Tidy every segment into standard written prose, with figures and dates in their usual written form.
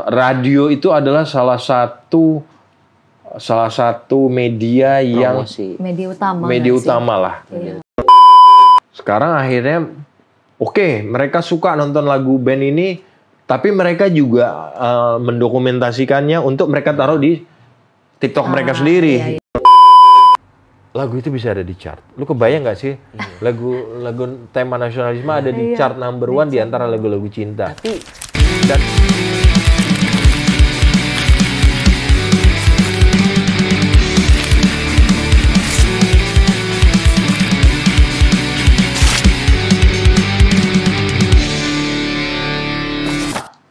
radio itu adalah salah satu media yang media utama lah. Iya. Sekarang akhirnya mereka suka nonton lagu band ini, tapi mereka juga mendokumentasikannya untuk mereka taruh di TikTok mereka sendiri. Iya. Lagu itu bisa ada di chart. Lu kebayang nggak sih lagu tema nasionalisme ada di chart number 1 di antara lagu-lagu cinta.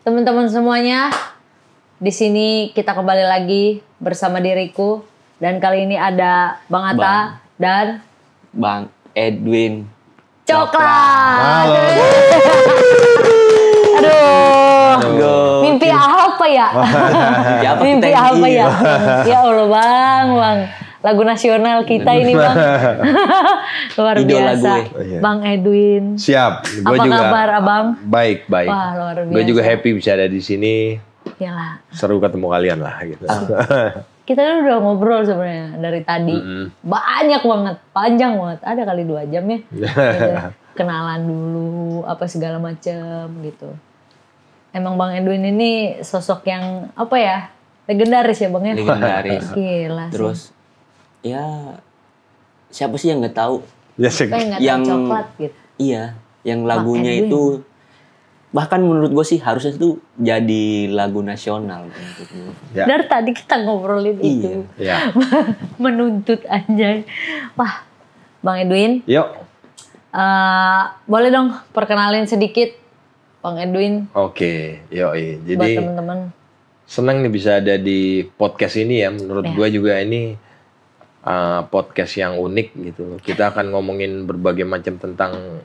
Teman-teman semuanya, di sini kita kembali lagi bersama diriku, dan kali ini ada Bang Atta dan Bang Edwin Coklat. Halo. Aduh. Mimpi apa ya? Mimpi apa ya? Ya Allah Bang. Lagu nasional kita ini Bang. Luar biasa. Bang Edwin. Siap. Apa kabar Abang? Baik. Wah, luar biasa. Gue juga happy bisa ada di sini. Iyalah. Seru ketemu kalian lah gitu. Kita udah ngobrol sebenarnya dari tadi. Banyak banget, panjang banget. Ada kali 2 jam ya. Kenalan dulu, apa segala macam gitu. Emang Bang Edwin ini sosok yang apa ya? Legendaris ya Bang ya? Legendaris. Gila sih. Terus ya siapa sih yang nggak tahu? Yang Coklat gitu. Iya, yang lagunya itu bahkan menurut gue sih harusnya itu jadi lagu nasional. Ya. Dari tadi kita ngobrolin itu. Ya. Menuntut anjay. Wah, Bang Edwin. Yuk. Boleh dong perkenalin sedikit Bang Edwin. Oke, yoi. Jadi buat teman-teman. Senang nih bisa ada di podcast ini ya. Menurut gue juga ini podcast yang unik gitu. Kita akan ngomongin berbagai macam tentang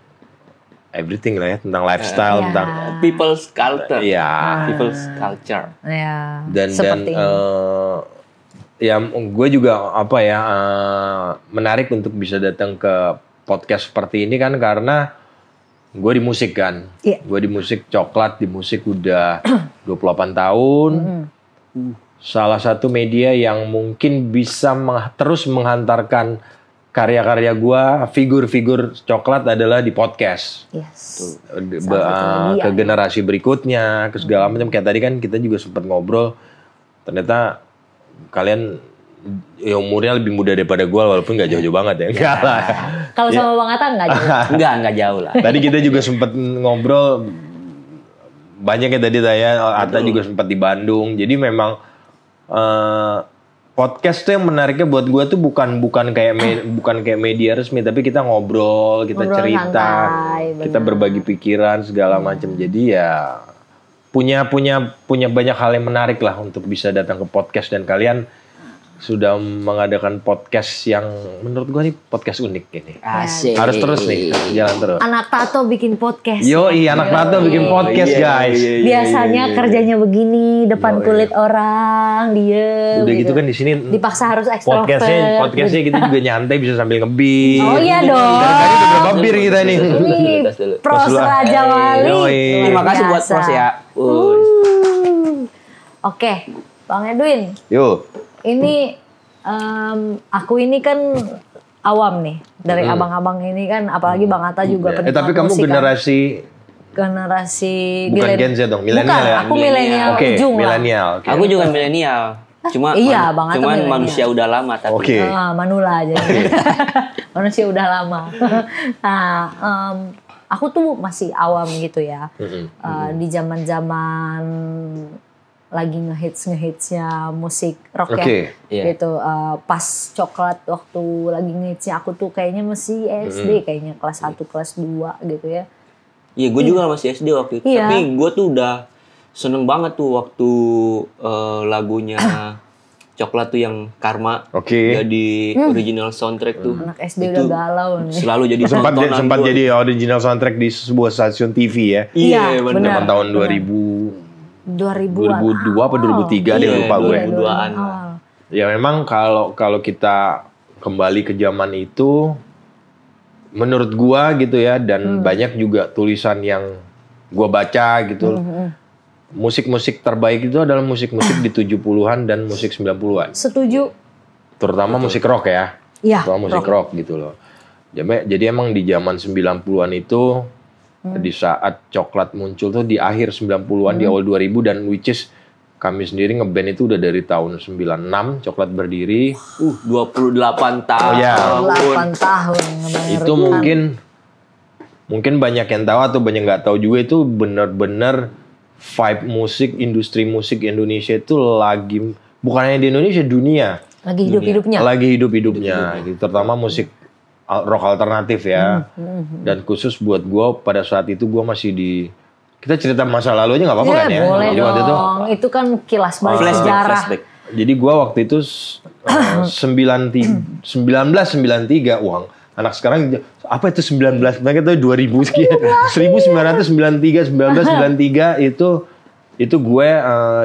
everything lah ya, tentang lifestyle, tentang people's culture. Iya. People's culture. Ya. Dan ya gue juga menarik untuk bisa datang ke podcast seperti ini kan karena gue di musik kan. Yeah. Gue di musik, Coklat di musik udah 28 tahun. Salah satu media yang mungkin bisa terus menghantarkan karya-karya gue, figur-figur Coklat adalah di podcast. Yes. Ke generasi berikutnya, ke segala macam. Kayak tadi kan kita juga sempat ngobrol. Ternyata kalian umurnya lebih muda daripada gue, walaupun nggak jauh-jauh banget ya. Enggak lah. Kalau sama Bang Atta nggak jauh. Nggak jauh lah. Tadi kita juga sempat ngobrol. Banyak ya tadi Atta juga sempat di Bandung. Jadi memang podcast tuh yang menariknya buat gue tuh bukan kayak media resmi, tapi kita ngobrol cerita, santai, kita berbagi pikiran segala macam. Jadi ya punya banyak hal yang menarik lah untuk bisa datang ke podcast, dan kalian sudah mengadakan podcast yang menurut gue nih podcast unik ini. Asik. Harus terus nih, jalan terus. Anak tato bikin podcast. Anak tato bikin podcast guys. Biasanya kerjanya begini, depan kulit orang, diem. Udah gitu kan di sini dipaksa harus ekstrovert. Podcastnya kita juga nyantai, bisa sambil ngebir. Oh iya dong. Dan tadi udah berapa bir kita nih. Ini pros Raja Wali. Terima kasih buat pros ya. Oke, Bang Edwin. Yuk. Ini aku ini kan awam nih dari abang-abang ini kan, apalagi Bang Atta juga penikmat tapi kamu musik generasi bukan Gen Z dong, milenial ya? Aku milenial ujung lah. Milenial. Aku juga milenial. Cuman manusia udah lama tapi. Manula aja. Manusia udah lama. Nah, aku tuh masih awam gitu ya. Di zaman-zaman lagi ngehitsnya musik rock gitu. Pas Coklat waktu lagi ngehitsnya, aku tuh kayaknya masih SD, kayaknya kelas 1 kelas 2 gitu ya. Iya, gue juga masih SD waktu itu. Tapi gue tuh udah seneng banget tuh waktu lagunya Coklat tuh yang Karma jadi original soundtrack tuh. Anak SD udah galau nih. Selalu jadi sempat jadi original soundtrack di sebuah stasiun TV ya. Iya, benar. Tahun 2002 apa 2003 deh, lupa gue. 2002-an. Ya memang kalau kita kembali ke zaman itu, menurut gua gitu ya, dan banyak juga tulisan yang gua baca gitu. musik-musik terbaik itu adalah musik-musik di 70-an dan musik 90-an. Setuju. Terutama musik rock ya. Iya. Terutama musik rock gitu loh. Jadi emang di zaman 90-an itu di saat Coklat muncul tuh di akhir 90-an di awal 2000 dan which is kami sendiri ngeband itu udah dari tahun 96 Coklat berdiri. 28 tahun. Oh, ya. 8 tahun. Itu mungkin banyak yang tahu atau banyak nggak tahu juga itu benar-benar vibe musik, industri musik Indonesia itu lagi, bukannya di Indonesia, dunia. Lagi hidup-hidupnya. Lagi hidup-hidupnya. Gitu. Terutama musik rock alternatif ya. Dan khusus buat gue pada saat itu gue masih di, kita cerita masa lalu aja nggak apa-apa kan ya? Boleh Jadi dong. waktu Itu kan kilas balik sejarah. Flashback. Jadi gue waktu itu 1993 uang. Anak sekarang apa itu 19? Mereka itu 2000 sekian. 1993 itu gue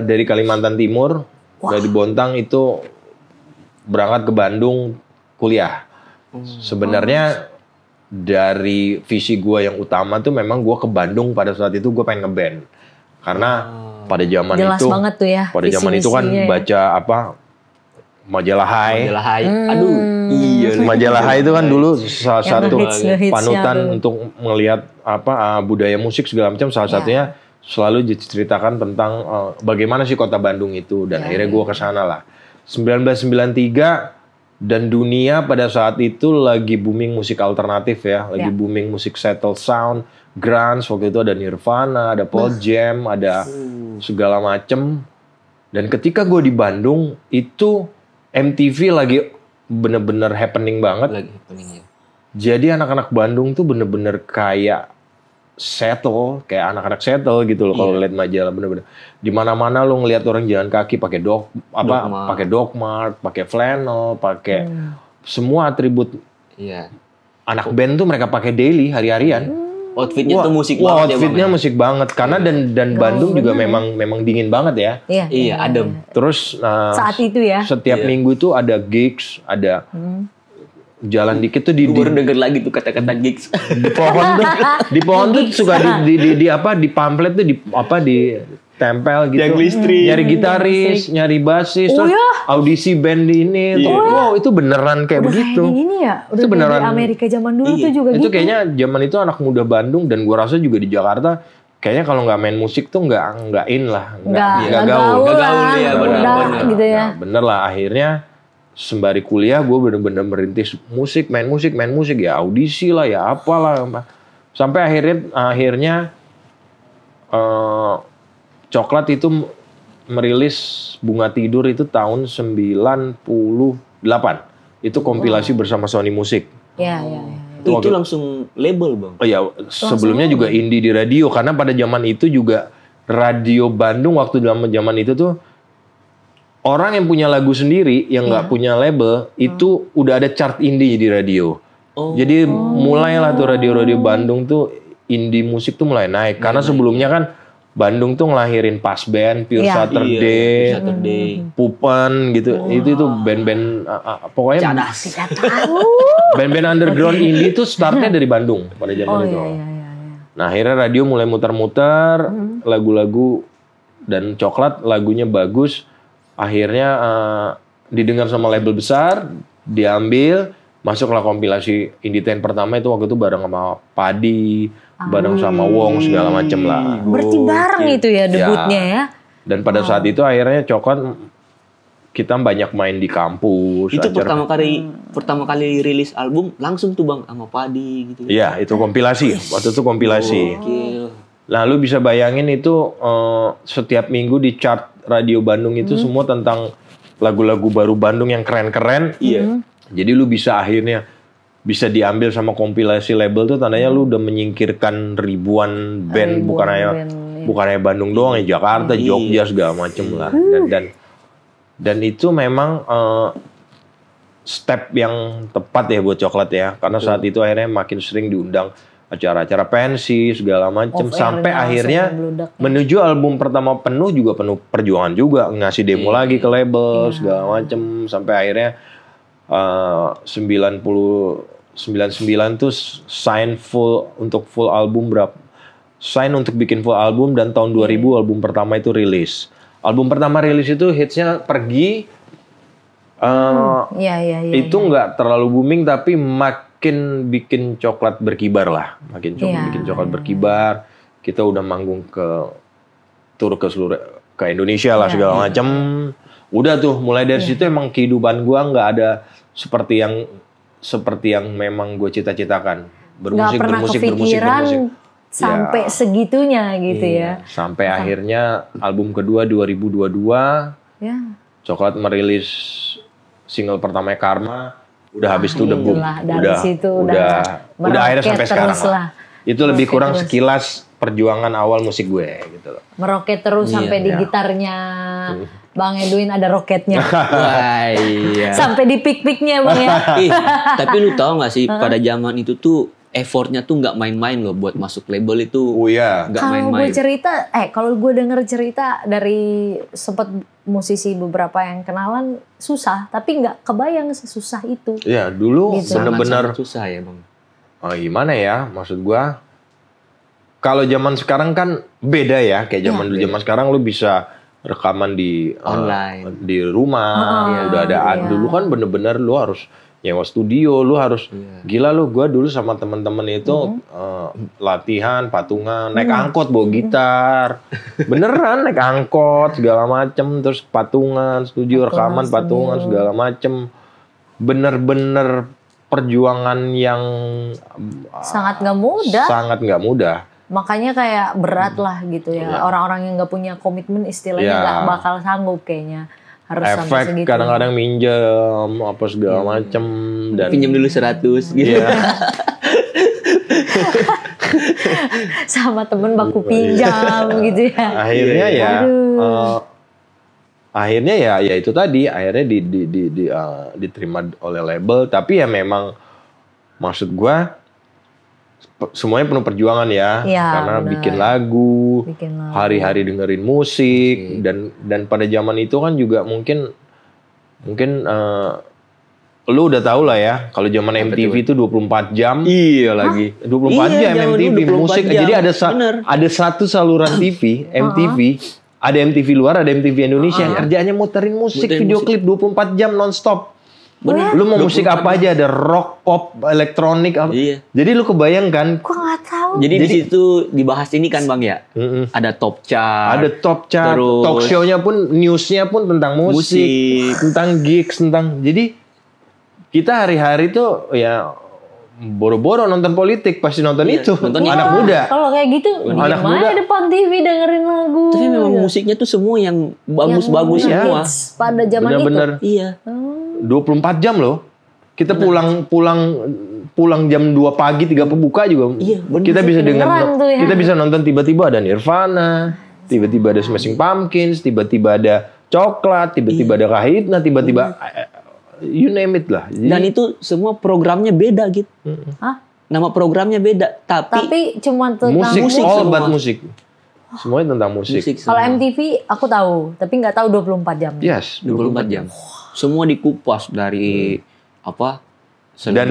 dari Kalimantan Timur, dari Bontang itu berangkat ke Bandung kuliah. Sebenarnya dari visi gue yang utama tuh memang gue ke Bandung pada saat itu gue pengen ngeband. Karena pada zaman Jelas itu banget tuh ya, pada zaman itu kan baca apa majalah Hai. Majalah Hai. Aduh, iya. Majalah Hai itu kan dulu salah satu ngehits-ngehitsnya panutan tuh. untuk melihat apa budaya musik segala macam. Salah satunya selalu diceritakan tentang bagaimana sih kota Bandung itu, dan akhirnya gue kesana lah. 1993 dan dunia pada saat itu lagi booming musik alternatif ya, lagi booming musik settle sound, grunge. Waktu itu ada Nirvana, ada Pearl Jam, ada segala macem. Dan ketika gue di Bandung itu MTV lagi bener-bener happening banget. Lagi happening ya. Jadi anak-anak Bandung tuh bener-bener kayak settle, kayak anak-anak settle gitu loh kalau lihat majalah, bener-bener. Di mana-mana lo ngelihat orang jalan kaki pakai pakai dogmark, pakai flannel, pakai semua atribut. Iya. Anak band tuh mereka pakai daily, hari-harian. Outfitnya tuh musik Wah, banget outfitnya ya, Bang. musik banget karena dan Bandung juga memang dingin banget ya. Iya, adem. Terus Saat itu ya. setiap minggu tuh ada gigs, ada jalan dikit tuh di Gue baru denger lagi tuh kata-kata gigs. di pohon tuh suka di apa di pamflet tuh di tempel gitu. Yang listrik. Nyari gitaris, nyari basis, terus audisi band di ini. Wow, itu beneran kayak begitu. Kayak gini ya. Udah Itu beneran di Amerika zaman dulu tuh juga itu gitu. kayaknya zaman itu anak muda Bandung, dan gua rasa juga di Jakarta kayaknya kalau nggak main musik tuh nggak in lah, nggak gaul. Nggak gaul ya, benar gitu ya. Nah, bener lah, akhirnya sembari kuliah gue bener-bener merintis musik, main musik ya, audisi lah ya, apalah, sampai akhirnya Coklat itu merilis Bunga Tidur itu tahun 98. Itu kompilasi bersama Sony Music. Iya. Itu langsung label, Bang. Oh ya, sebelumnya juga indie di radio, karena pada zaman itu juga radio Bandung waktu zaman itu tuh orang yang punya lagu sendiri yang nggak punya label itu udah ada chart indie di radio. Jadi mulailah tuh radio-radio Bandung tuh indie musik tuh mulai naik, karena sebelumnya kan Bandung tuh ngelahirin Pas Band, Pure Saturday, Pupen gitu. Itu band-band pokoknya band-band underground indie tuh startnya dari Bandung pada zaman itu. Nah, akhirnya radio mulai muter-muter lagu-lagu, dan Coklat lagunya bagus. Akhirnya didengar sama label besar, diambil, masuklah kompilasi Indie 10 pertama itu waktu itu bareng sama Padi, bareng sama Wong segala macem lah. Berarti bareng itu ya debutnya ya. Dan pada saat itu akhirnya Coklat kita banyak main di kampus. Itu pertama kali rilis album langsung tuh, Bang, sama Padi gitu. Iya, itu kompilasi. Waktu itu kompilasi. Nah, lu bisa bayangin itu setiap minggu di chart radio Bandung itu semua tentang lagu-lagu baru Bandung yang keren-keren. Iya. Jadi lu bisa akhirnya bisa diambil sama kompilasi label tuh, tandanya lu udah menyingkirkan ribuan band, bukan hanya Bandung doang ya, Jakarta, Jogja segala macem lah. Dan itu memang step yang tepat ya buat Coklat ya, karena saat itu akhirnya makin sering diundang acara-acara pensi segala macem, sampai akhirnya menuju album pertama penuh perjuangan juga, ngasih demo lagi ke label segala macem, sampai akhirnya 99 tuh sign untuk full album sign untuk bikin full album dan tahun 2000 album pertama itu rilis. Album pertama rilis itu hitsnya Pergi. Itu nggak terlalu booming tapi makin bikin coklat berkibar lah, bikin coklat berkibar. Kita udah manggung tur ke Indonesia lah segala macam. Udah tuh mulai dari situ emang kehidupan gua nggak ada seperti yang memang gue cita-citakan. Bermusik sampai segitunya gitu ya. Sampai akhirnya album kedua 2022. Coklat merilis single pertamanya Karma, udah habis itu udah boom. Udah akhirnya sampai sekarang lah. Itu lebih kurang sekilas perjuangan awal musik gue gitu loh. Meroket terus sampai di gitarnya Bang Edwin ada roketnya. Wah, iya. Sampai di pick-picknya Bang ya. Tapi lu tahu gak sih pada zaman itu tuh effortnya tuh nggak main-main loh buat masuk label itu. Nggak main-main. Kalau gue denger cerita dari sempat musisi beberapa yang kenalan susah, tapi nggak kebayang sesusah itu. Iya dulu gitu. benar-benar susah ya Bang. Gimana ya maksud gue? Kalau zaman sekarang kan beda ya, kayak zaman dulu. Zaman sekarang lu bisa rekaman di online, di rumah, udah ada. Dulu kan bener-bener lu harus nyewa studio, lu harus gila lu. Gua dulu sama teman-teman itu latihan, patungan, naik angkot bawa gitar, beneran naik angkot segala macem, terus patungan, studio rekaman, patungan segala macem, bener-bener perjuangan yang sangat nggak mudah. Makanya kayak berat lah gitu ya. Orang-orang yang nggak punya komitmen istilahnya nggak bakal sanggup kayaknya. Harus sampai segitu. Kadang-kadang minjem apa segala macem dan pinjam dulu 100 gitu. Sama temen baku pinjam gitu ya. Akhirnya ya itu tadi akhirnya diterima oleh label, tapi ya memang maksud gua semuanya penuh perjuangan ya, karena bikin lagu, hari-hari dengerin musik, dan pada zaman itu kan juga mungkin lu udah tahu lah ya, kalau zaman MTV itu 24 jam. Iya lagi. 24 jam MTV musik. Jam. Jadi ada satu saluran TV, MTV, ada MTV luar, ada MTV Indonesia yang kerjanya muterin musik, video klip 24 jam nonstop. Bener. Lu mau musik apa aja, ada rock, pop, elektronik apa. Iya. Jadi lu kebayangkan. Gua nggak tahu. Jadi di situ dibahas ini kan Bang ya. Ada top chart. Ada top chart. Terus talk show-nya pun, news-nya pun tentang musik, tentang gigs, jadi kita hari-hari tuh ya boro-boro nonton politik, pasti nonton itu. Anak muda. Kalau kayak gitu, anak muda depan TV dengerin lagu. Tapi memang musiknya tuh semua yang bagus-bagus semua. Pada zaman itu. Iya. 24 jam loh. Kita pulang jam 2 pagi 3 pembuka juga. Iya, kita bisa kita bisa nonton tiba-tiba ada Nirvana, tiba-tiba ada Smashing Pumpkins, tiba-tiba ada Coklat, tiba-tiba ada Kahitna, tiba-tiba you name it lah. Jadi, dan itu semua programnya beda gitu. Nama programnya beda, tapi cuma tentang musik. All about musik. Semuanya tentang musik. Kalau MTV aku tahu, tapi nggak tahu 24 jam. Yes, 24 jam. Semua dikupas dari dan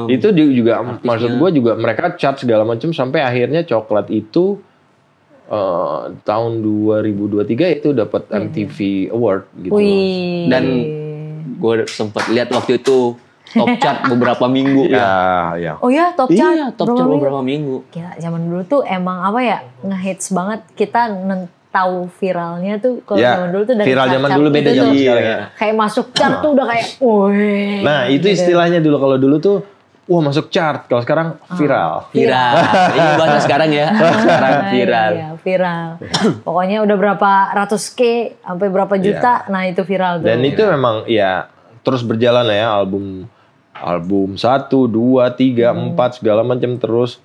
itu juga artisnya. Maksud gue juga mereka chart segala macam sampai akhirnya Coklat itu tahun 2023 itu dapat MTV Award gitu. Dan gue sempat lihat waktu itu top chart beberapa minggu. Ya. Oh ya, top chart. Iya, top chart beberapa minggu. Gila, zaman dulu tuh emang ngehits banget. Kita tahu viralnya tuh kalau zaman dulu tuh dari viral zaman dulu beda zaman sekarang ya. Kayak masuk chart tuh udah kayak Nah, itu istilahnya dulu. Kalau dulu tuh masuk chart. Kalau sekarang viral. Ini bahasa sekarang ya. Sekarang viral. Iya, viral. Pokoknya udah berapa ratus K sampai berapa juta. Nah, itu viral tuh. Dan itu memang terus berjalan ya, album 1, 2, 3, 4 segala macam terus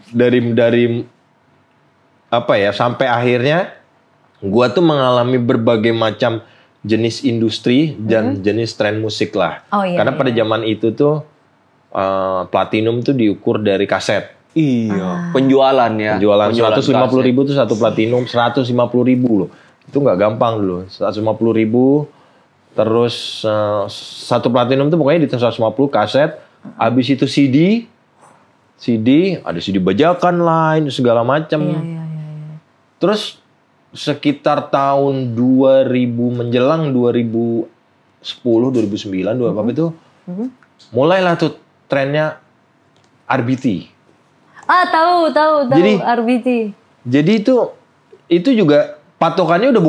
dari sampai akhirnya gua tuh mengalami berbagai macam jenis industri dan jenis tren musik lah. Karena pada zaman itu tuh platinum tuh diukur dari kaset. Iya. Penjualan ya. Penjualan 150.000 tuh satu platinum, 150.000 loh. Itu nggak gampang dulu. 150.000. Terus satu platinum tuh pokoknya di 150 kaset. Habis itu CD. CD, ada CD bajakan lain segala macam. Iya. Terus sekitar tahun 2000 menjelang 2010, 2009, apa itu, mulailah tuh trennya RBT. Tahu Jadi, RBT. Jadi itu juga patokannya udah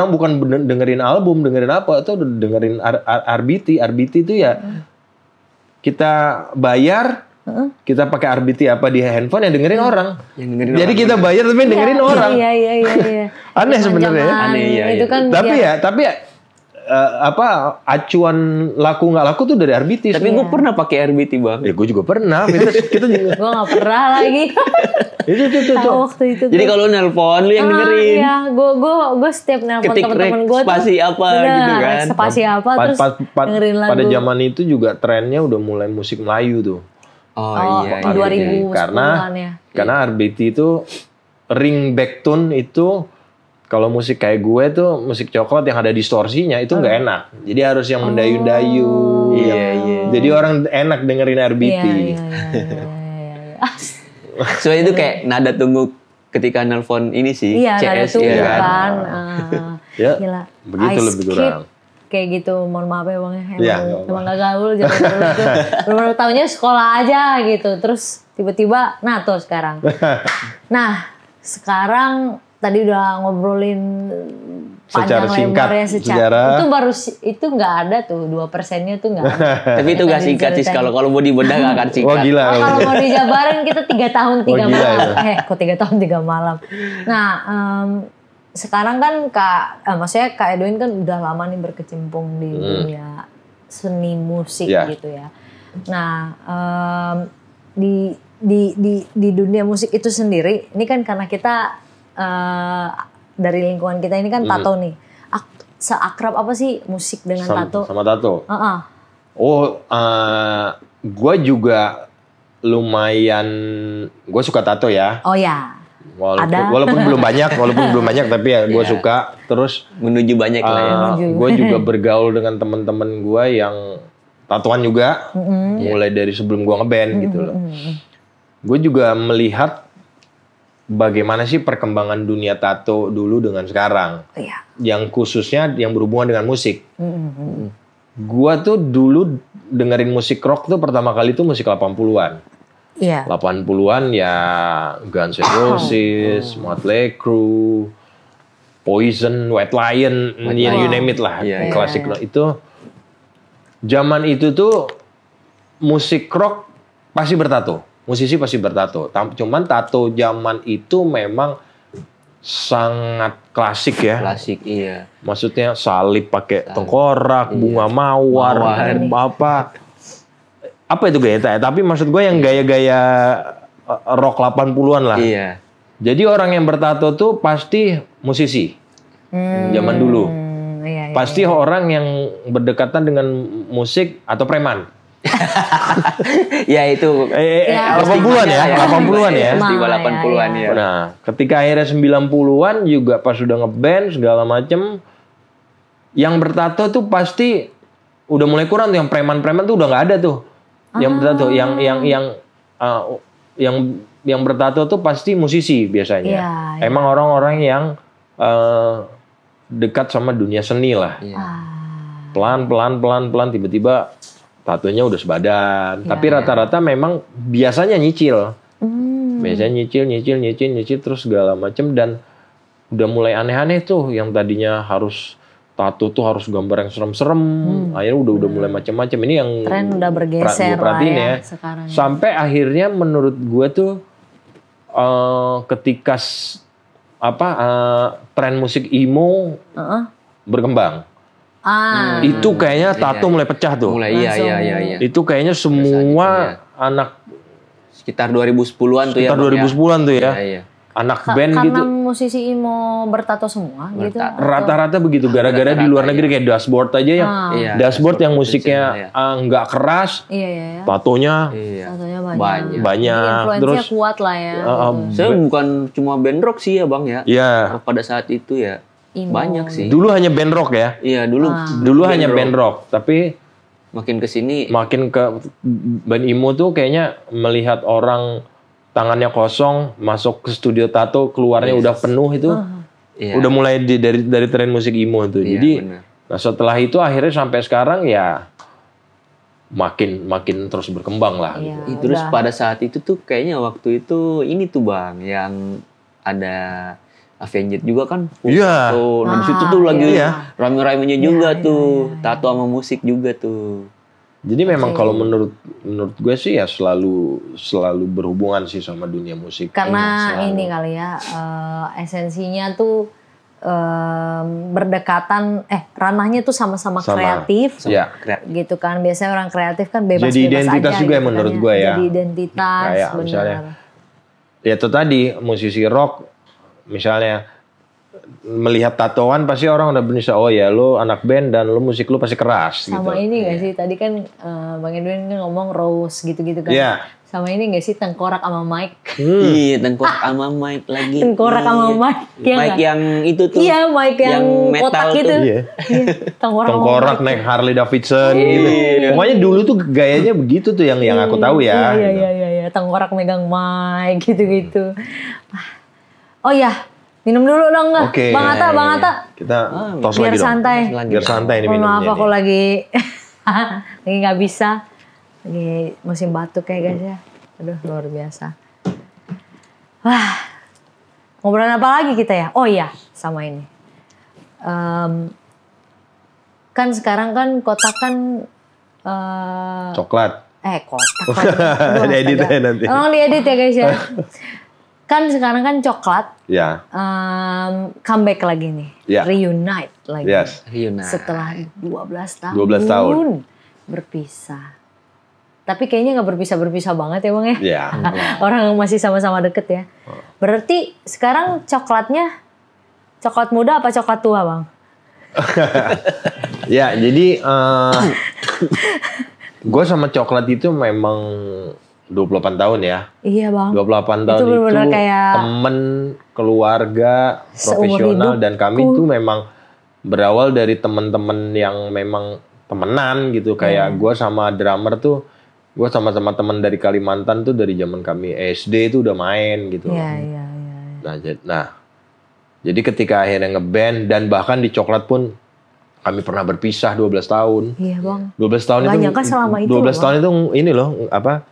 bukan dengerin album, dengerin apa, itu udah dengerin RBT. RBT itu ya kita bayar, kita pakai RBT apa di handphone yang dengerin orang. Jadi kita bayar tapi dengerin orang. Iya. Aneh sebenarnya. Aneh ya. Itu kan Tapi acuan laku nggak laku tuh dari RBT. Tapi gue pernah pakai RBT bang. Gue juga pernah. Kita juga. Gue nggak pernah lagi. itu. Waktu itu. Jadi kalau nelpon lu yang dengerin. Iya, gue setiap nelpon teman-teman gue tuh. Spasi apa gitu kan. Spasi apa terus dengerin lagu. Pada zaman itu juga trennya udah mulai musik Melayu tuh. Oh iya. 2010-an ya. Karena RBT itu ringback tone itu. Kalau musik kayak gue tuh musik coklat yang ada distorsinya itu nggak enak. Jadi harus yang mendayu-dayu. Iya. Jadi orang enak dengerin RBT. Iya. Soalnya itu kayak nada tunggu ketika nelpon ini sih. Iya, nada CS tunggu ya kan. Ya, Gila. begitu I lebih skip kurang. Kayak gitu, mohon maaf ya bang Iya, emang gak gaul zaman dulu tuh. Baru taunya sekolah aja gitu. Terus tiba-tiba NATO sekarang. Nah, sekarang tadi udah ngobrolin panjang lebar ya secara. Itu baru itu nggak ada tuh 2%-nya tuh nggak ada. Tapi itu nggak singkat sih kalau mau dibedah nggak akan singkat. Oh gila. Kalau mau dijabarin kita 3 tahun 3 malam. Kok 3 tahun 3 malam. Nah sekarang kan maksudnya Kak Edwin kan udah lama nih berkecimpung di dunia seni musik gitu ya. Nah di dunia musik itu sendiri, ini kan karena kita dari lingkungan kita ini kan tato nih. Seakrab apa sih musik dengan tato? Sama tato? Gue juga lumayan, gue suka tato ya. Oh ya. Walaupun belum banyak tapi ya gue suka. Terus menuju banyak lah ya. Gue juga bergaul dengan teman-teman gue yang tatoan juga. Mulai dari sebelum gue ngeband gitu loh. Gue juga melihat bagaimana sih perkembangan dunia tato dulu dengan sekarang. Yang khususnya yang berhubungan dengan musik. Gua tuh dulu dengerin musik rock tuh pertama kali tuh musik 80-an. 80-an ya Guns N' Roses, Motley Crue, Poison, White Lion, you name it lah. Klasik itu. Zaman itu tuh musik rock pasti bertato. Musisi pasti bertato. Cuman tato zaman itu memang sangat klasik ya. Klasik, iya. Maksudnya salib pakai tengkorak, bunga mawar, apa itu gaya? Tapi maksud gue yang gaya-gaya rock 80-an lah. Iya. Jadi orang yang bertato tuh pasti musisi. Zaman dulu. Pasti orang yang berdekatan dengan musik atau preman. Ya itu 80-an ya, 80-an ya. Stigma 80-an ya. Nah, ketika akhirnya 90-an juga pas sudah ngeband segala macem, yang bertato tuh pasti udah mulai kurang tuh, yang preman-preman tuh udah nggak ada tuh. Yang bertato, yang bertato tuh pasti musisi biasanya. Emang orang-orang yang dekat sama dunia seni lah. Pelan tiba-tiba tatonya udah sebadan. Tapi rata-rata memang biasanya nyicil. Biasanya nyicil terus segala macem, dan udah mulai aneh-aneh tuh yang tadinya harus tato tuh harus gambar yang serem-serem. Akhirnya udah mulai macam-macam. Ini yang tren udah bergeser lah ya sekarang. Sampai akhirnya menurut gue tuh ketika tren musik emo berkembang. Itu kayaknya tato mulai pecah tuh. Mulai iya. Itu kayaknya semua anak sekitar 2010-an tuh ya. Sekitar 2010-an tuh ya. Iya. Anak band karena gitu. Karena musisi emo bertato semua gitu. Rata-rata begitu, gara-gara di luar negeri kayak Dashboard aja yang Dashboard yang musiknya nggak keras. Tatonya banyak. Terus kuat lah ya. Saya bukan cuma band rock sih ya Bang ya. Iya. Pada saat itu ya. Banyak sih. Dulu hanya band rock ya. Iya, dulu hanya band rock, tapi makin kesini makin ke band emo tuh kayaknya melihat orang tangannya kosong masuk ke studio tato keluarnya udah penuh itu udah mulai dari tren musik emo tuh. Jadi nah setelah itu akhirnya sampai sekarang ya makin terus berkembang lah gitu. Terus pada saat itu tuh kayaknya waktu itu ini tuh Bang yang ada Avenged juga kan. Iya. Nah, di situ tuh lagi rame-ramenya juga tuh. Tato sama musik juga tuh. Jadi memang kalau menurut gue sih ya selalu berhubungan sih sama dunia musik. Karena ini kali ya esensinya tuh berdekatan ranahnya tuh sama-sama kreatif. Gitu kan. Biasanya orang kreatif kan bebas-bebas aja. Jadi identitas juga gitu menurut gue ya. Jadi identitas kayak benar. Misalnya, ya itu tadi musisi rock misalnya melihat tatoan pasti orang udah bisa oh ya lu anak band dan lu musik lu pasti keras sama gitu. Ini gak sih tadi kan Bang Edwin ngomong Rose gitu-gitu kan. Sama ini gak sih tengkorak sama Mike? Iya tengkorak sama Mike lagi. Tengkorak sama Mike. Mike yang itu tuh. Iya Mike yang kotak gitu. Iya. Tengkorak naik Harley Davidson gitu. Pokoknya dulu tuh gayanya begitu tuh yang aku tahu ya. Iya. Tengkorak megang Mike gitu-gitu. Oh ya, minum dulu dong nggak? Oke. Bang Atta. Kita tos biar lagi santai. dong. Biar santai ini Maaf minumnya. aku lagi nggak bisa. Lagi musim batuk ya guys ya. Aduh luar biasa. Wah, ngobrolin apa lagi kita ya? Oh iya, sama ini. Kan sekarang kan kotak kan coklat. Kotak. Diedit ya nanti. Tolong diedit ya guys ya. Kan sekarang kan coklat, comeback lagi nih, reunite lagi, setelah 12 tahun berpisah. Tapi kayaknya nggak berpisah banget ya Bang ya. Orang masih sama-sama deket ya. Berarti sekarang coklatnya coklat muda apa coklat tua Bang? Ya jadi gue sama coklat itu memang 28 tahun ya. Iya Bang. 28 tahun itu kayak temen, keluarga, profesional dan kami tuh memang berawal dari teman-teman yang memang temenan gitu. Kayak gue sama drummer tuh, gue sama-sama teman dari Kalimantan tuh dari zaman kami SD itu udah main gitu. Iya. Nah, jadi ketika akhirnya ngeband dan bahkan di coklat pun kami pernah berpisah 12 tahun. Iya Bang. 12 tahun banyak kan selama itu 12 tahun itu ini loh apa?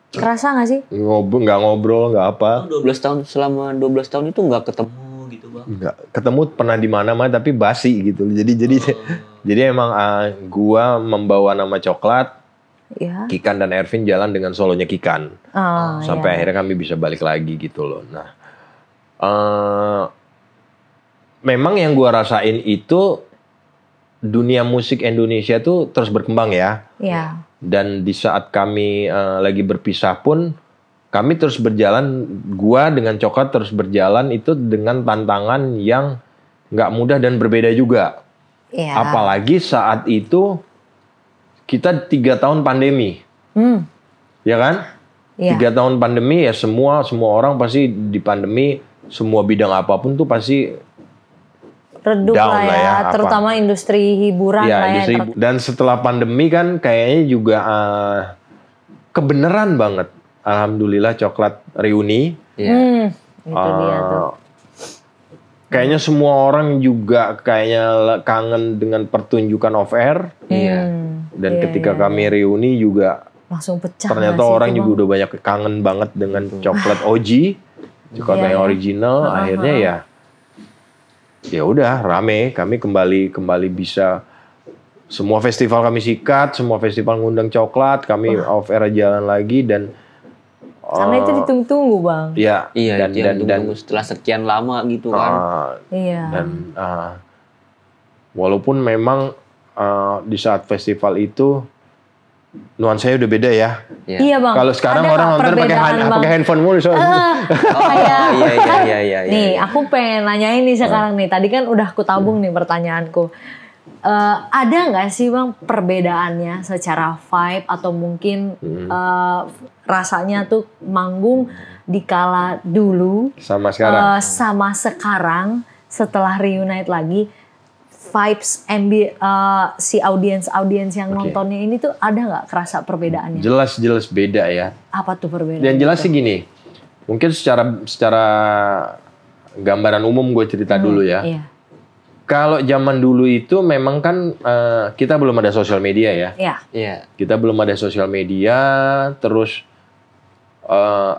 Kerasa gak sih? Nggak ngobrol, nggak apa. 12 tahun, selama 12 tahun itu nggak ketemu gitu Bang? Nggak, ketemu pernah di mana-mana tapi basi gitu. Jadi emang gua membawa nama coklat, Kikan dan Ervin jalan dengan solonya Kikan. Sampai akhirnya kami bisa balik lagi gitu loh. Nah, memang yang gua rasain itu dunia musik Indonesia tuh terus berkembang ya. Iya. Dan di saat kami lagi berpisah pun kami terus berjalan, gua dengan coklat terus berjalan itu dengan tantangan yang nggak mudah dan berbeda juga. Apalagi saat itu kita 3 tahun pandemi, ya kan? 3 tahun pandemi ya semua orang pasti di pandemi, semua bidang apapun tuh pasti redup lah ya, terutama industri hiburan lah ya. Dan setelah pandemi kan kayaknya juga kebenaran banget. Alhamdulillah coklat reuni. Itu dia tuh. Kayaknya semua orang juga kayaknya kangen dengan pertunjukan off air. Dan ketika kami reuni juga langsung pecah. Ternyata orang juga udah banyak kangen banget dengan coklat OG, coklat yang original. Akhirnya ya udah rame, kami kembali bisa semua festival kami sikat, semua festival ngundang coklat, kami off air jalan lagi dan karena itu ditunggu-tunggu Bang. Iya, dan setelah sekian lama gitu kan. Dan walaupun memang di saat festival itu nuansanya udah beda ya. Iya Bang. Kalau sekarang orang nonton pakai handphone mulu soalnya. Iya. Nih, aku pengen nanyain nih sekarang nih. Tadi kan udah aku tabung nih pertanyaanku. Ada nggak sih Bang perbedaannya secara vibe atau mungkin rasanya tuh manggung di kala dulu sama sekarang? Sama sekarang setelah reunite lagi, vibes si audiens yang nontonnya ini tuh ada nggak kerasa perbedaannya? Jelas beda ya. Apa tuh perbedaan? Yang jelas sih gini, mungkin secara gambaran umum gue cerita dulu ya. Iya. Kalau zaman dulu itu memang kan kita belum ada sosial media ya. Iya. Kita belum ada sosial media, terus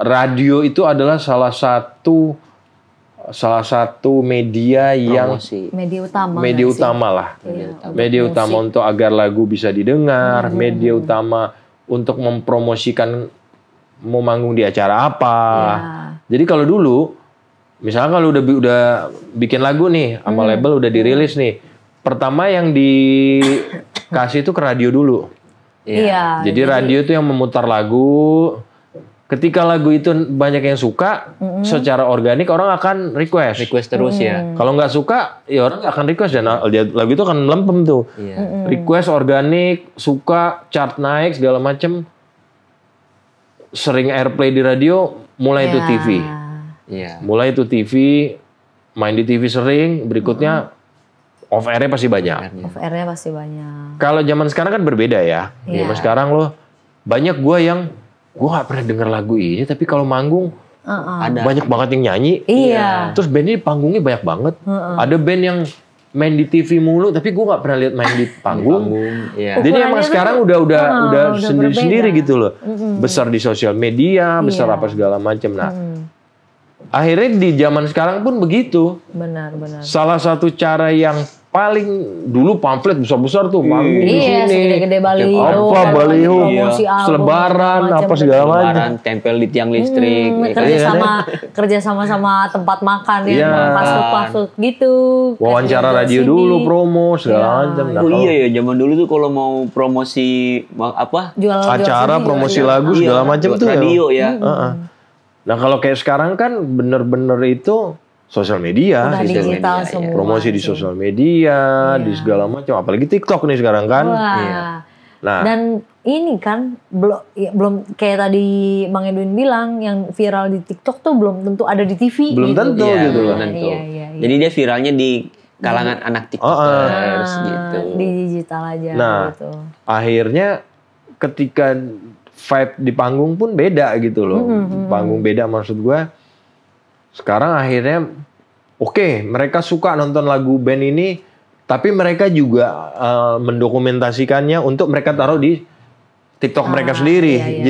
radio itu adalah salah satu media yang media utama lah. Media utama untuk agar lagu bisa didengar, media utama untuk mempromosikan mau manggung di acara apa. Jadi kalau dulu misalnya kalau udah bikin lagu nih sama label udah dirilis nih, pertama yang dikasih itu ke radio dulu. Iya. Jadi radio itu yang memutar lagu. Ketika lagu itu banyak yang suka, secara organik orang akan request terus ya. Kalau nggak suka, ya orang nggak akan request dan lagu itu akan melempem tuh. Request organik, suka, chart naik segala macem. Sering airplay di radio, mulai itu TV. Mulai itu TV, main di TV sering, berikutnya off airnya pasti banyak. Off-airnya pasti banyak. Kalau zaman sekarang kan berbeda ya. Zaman sekarang loh, banyak gue nggak pernah denger lagu ini, tapi kalau manggung banyak banget yang nyanyi. Iya. Terus band ini panggungnya banyak banget. Ada band yang main di TV mulu, tapi gue nggak pernah lihat main di panggung. Jadi emang sekarang udah sendiri-sendiri gitu loh. Besar di sosial media, besar apa segala macam. Nah, akhirnya di zaman sekarang pun begitu. Benar. Salah satu cara yang paling dulu pamflet besar-besar tuh manggung di sini. Gede-gede baliho. Baliho, selebaran, apa segala macam. Tempel di tiang listrik. Kerja sama tempat makan ya, fast-food gitu. Wawancara radio dulu, promo segala macam. Iya ya, zaman dulu tuh kalau mau promosi jual acara, promosi lagu segala macam tuh radio ya. Nah kalau kayak sekarang kan bener-bener itu sosial media, udah digital semua. Promosi di sosial media, di segala macam. Apalagi TikTok nih sekarang kan. Nah, dan ini kan belum kayak tadi Bang Edwin bilang, yang viral di TikTok tuh belum tentu ada di TV. Belum tentu gitu loh. Iya. Jadi dia viralnya di kalangan anak TikTokers gitu. Di digital aja gitu. Akhirnya ketika vibe di panggung pun beda gitu loh. Panggung beda maksud gue. Sekarang akhirnya mereka suka nonton lagu band ini, tapi mereka juga mendokumentasikannya untuk mereka taruh di TikTok mereka sendiri.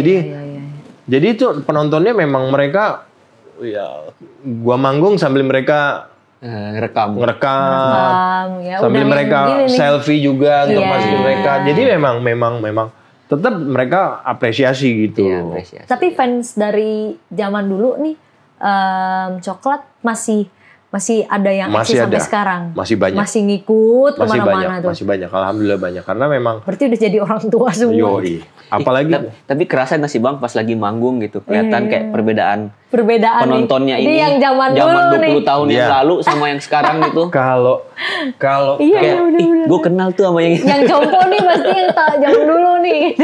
Jadi itu penontonnya memang mereka gua manggung sambil mereka ngerekam sambil mereka selfie juga untuk pastiin mereka. Jadi memang tetap mereka apresiasi gitu. Tapi fans dari zaman dulu nih, Coklat masih ada yang eksis sampai sekarang. Masih banyak. Masih ngikut kemana-mana tuh. Masih banyak. Alhamdulillah banyak. Karena memang. Berarti udah jadi orang tua semua. Yoi. Apalagi. Tapi kerasa nggak sih Bang pas lagi manggung gitu. Kelihatan kayak perbedaan penontonnya nih. ini. Yang zaman 20 tahun yang lalu sama yang sekarang gitu. Kalau gue kenal tuh sama yang jompo nih pasti yang zaman dulu nih.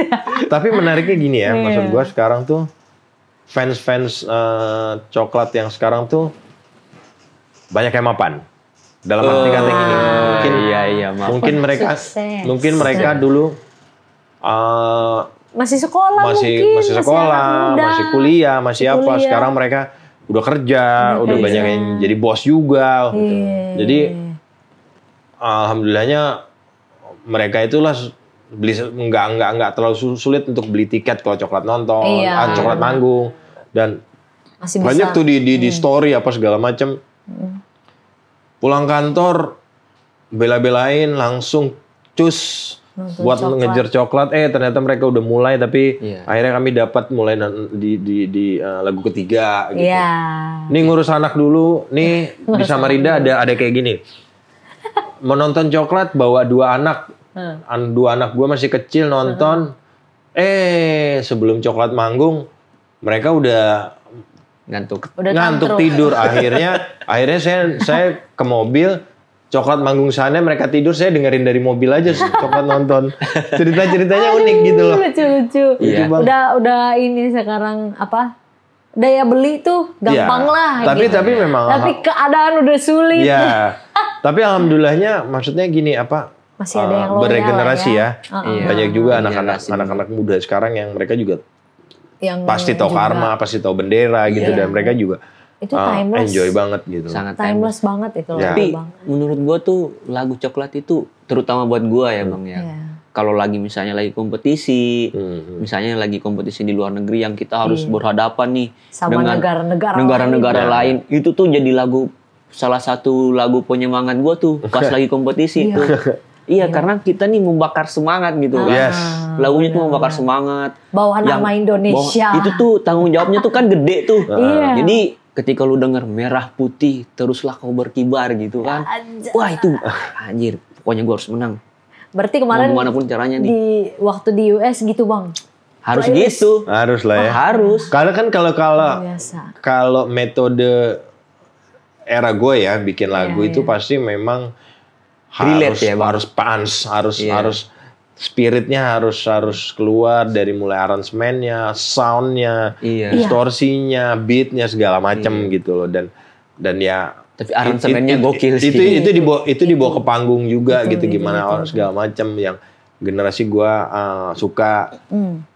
Tapi menariknya gini ya. Maksud gue sekarang tuh. Fans Coklat yang sekarang tuh banyak yang mapan. Dalam arti kata gini, mungkin mereka dulu masih sekolah, masih kuliah, masih apa. Sekarang mereka udah kerja, udah banyak yang jadi bos juga. Jadi alhamdulillahnya mereka itulah nggak terlalu sulit untuk beli tiket kalau Coklat nonton, Coklat manggung, dan masih banyak tuh di story apa segala macam. Pulang kantor bela-belain langsung cus buat ngejar Coklat. Ternyata mereka udah mulai, tapi akhirnya kami dapat mulai di lagu ketiga gitu. Nih ngurus anak dulu, nih di Samarinda ada kayak gini. Menonton Coklat bawa dua anak gue masih kecil nonton. Sebelum Coklat manggung mereka udah ngantuk tidur. Akhirnya saya ke mobil, Coklat manggung sana, mereka tidur, saya dengerin dari mobil aja Coklat nonton. Ceritanya unik gitu loh. Lucu. Udah ini sekarang daya beli tuh gampang lah. Tapi gitu. memang. Tapi keadaan udah sulit. Tapi alhamdulillahnya maksudnya gini masih ada yang beregenerasi ya. Banyak juga Generasi anak-anak muda sekarang yang mereka juga yang pasti tahu Karma, pasti tahu Bendera gitu, dan mereka juga itu timeless. enjoy banget gitu. Sangat timeless banget itu loh. Tapi menurut gua tuh lagu Coklat itu terutama buat gua ya Bang ya. Kalau lagi misalnya lagi kompetisi, misalnya lagi kompetisi di luar negeri yang kita harus berhadapan nih sama dengan negara-negara lain, itu tuh jadi salah satu lagu penyemangat gua tuh pas lagi kompetisi tuh. Iya, karena kita nih membakar semangat gitu kan. Yes. Lagunya tuh membakar semangat. Bawa nama Indonesia. Itu tuh tanggung jawabnya tuh kan gede tuh. Jadi ketika lu denger merah putih teruslah kau berkibar gitu kan. Wah itu anjir, pokoknya gua harus menang. Berarti kemarin gimana pun caranya nih. Waktu di US gitu Bang. Harus gitu. Harus lah ya. Harus. Karena kan kalau metode era gue ya bikin lagu itu pasti memang harus punch, harus spiritnya harus keluar dari mulai aransemennya, soundnya, distorsinya, beatnya segala macam gitu loh, dan ya. Tapi aransemennya gokil sih. Itu dibawa ke panggung juga gitu gimana segala macam yang generasi gua suka.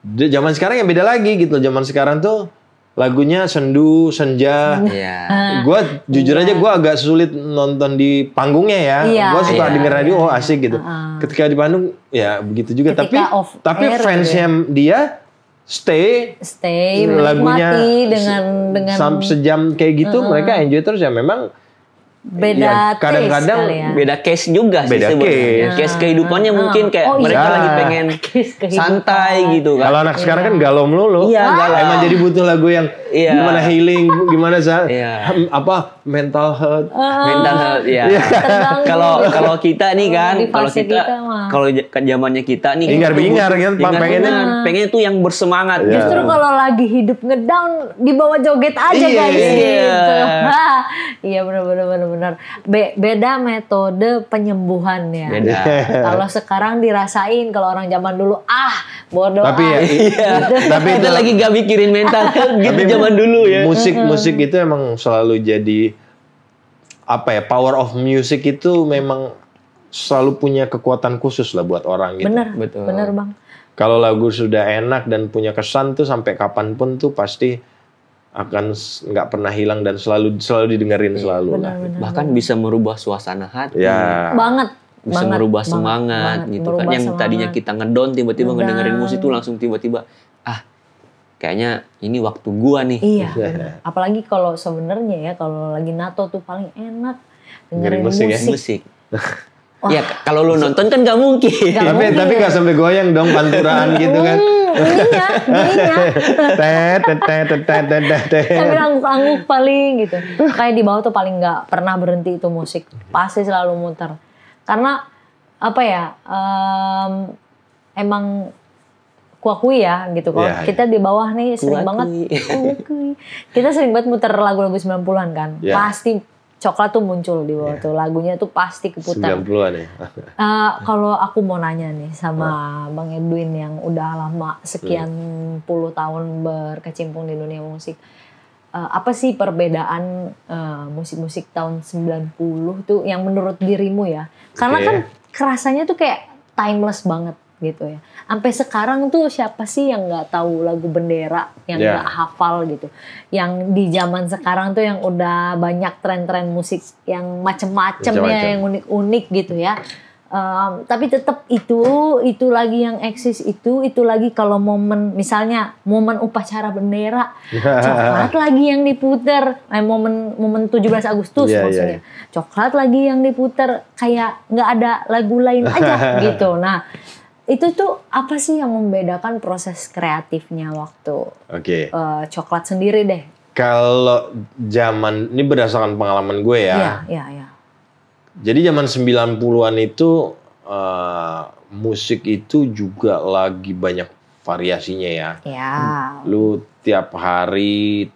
Zaman sekarang yang beda lagi gitu. Zaman sekarang tuh lagunya sendu, senja. Gua jujur aja gua agak sulit nonton di panggungnya ya. Gua suka denger radio asik gitu. Ketika di Bandung ya begitu juga. Tapi fansnya dia stay lagunya dengan sejam kayak gitu mereka enjoy terus ya. Memang beda kadang-kadang beda case juga sih sebenarnya. Case kehidupannya mungkin kayak mereka lagi pengen santai gitu kan. Kalau anak sekarang kan galau melulu. Galau. Emang jadi butuh lagu yang gimana healing, gimana mental health. Kalau kita nih kan, kalau zamannya kita nih bingar kan pengen tuh yang bersemangat. Justru kalau lagi hidup ngedown dibawa joget aja guys gitu. Iya benar. Beda metode penyembuhan ya. Kalau sekarang dirasain, kalau orang zaman dulu bodoh. Tapi tapi kita lagi gak mikirin mental gitu zaman dulu ya. Musik itu emang selalu jadi power of music itu memang selalu punya kekuatan khusus lah buat orang gitu. Bener Bang. Kalau lagu sudah enak dan punya kesan tuh sampai kapanpun tuh pasti akan nggak pernah hilang dan selalu didengerin selalu lah. Bahkan bisa merubah suasana hati. Bisa merubah semangat gitu kan. Yang tadinya kita ngedown tiba-tiba ngedengerin musik tuh langsung tiba-tiba kayaknya ini waktu gua nih. Iya. Apalagi kalau sebenarnya ya kalau lagi NATO tuh paling enak dengerin musik. Ya kalau lu nonton kan gak mungkin. Tapi gak sampai goyang dong panturaan gitu kan. Sambil angguk-angguk paling gitu. Kayak di bawah tuh paling gak pernah berhenti itu musik. Pasti selalu muter. Karena emang kuakui ya gitu. Kalau kita di bawah nih sering banget. Kita sering banget muter lagu-lagu 90-an kan. Pasti Coklat tuh muncul di bawah tuh. Lagunya tuh pasti keputar. 90-an ya. Kalau aku mau nanya nih sama Bang Edwin yang udah lama sekian puluh tahun berkecimpung di dunia musik. Apa sih perbedaan musik-musik tahun 90 tuh yang menurut dirimu ya? Karena kan kerasanya tuh kayak timeless banget gitu ya. Sampai sekarang tuh siapa sih yang nggak tahu lagu Bendera, yang nggak hafal gitu. Yang di zaman sekarang tuh yang udah banyak tren-tren musik yang macem-macem ya, yang unik-unik gitu ya. Tapi tetap itu lagi yang eksis, itu lagi kalau momen misalnya momen upacara bendera Coklat lagi yang diputer, momen 17 Agustus maksudnya. Coklat lagi yang diputer, kayak nggak ada lagu lain aja gitu. Nah itu tuh apa sih yang membedakan proses kreatifnya waktu Coklat sendiri deh? Kalau zaman ini berdasarkan pengalaman gue ya. Iya. Jadi zaman 90-an itu musik itu juga lagi banyak variasinya ya. Lu tiap hari,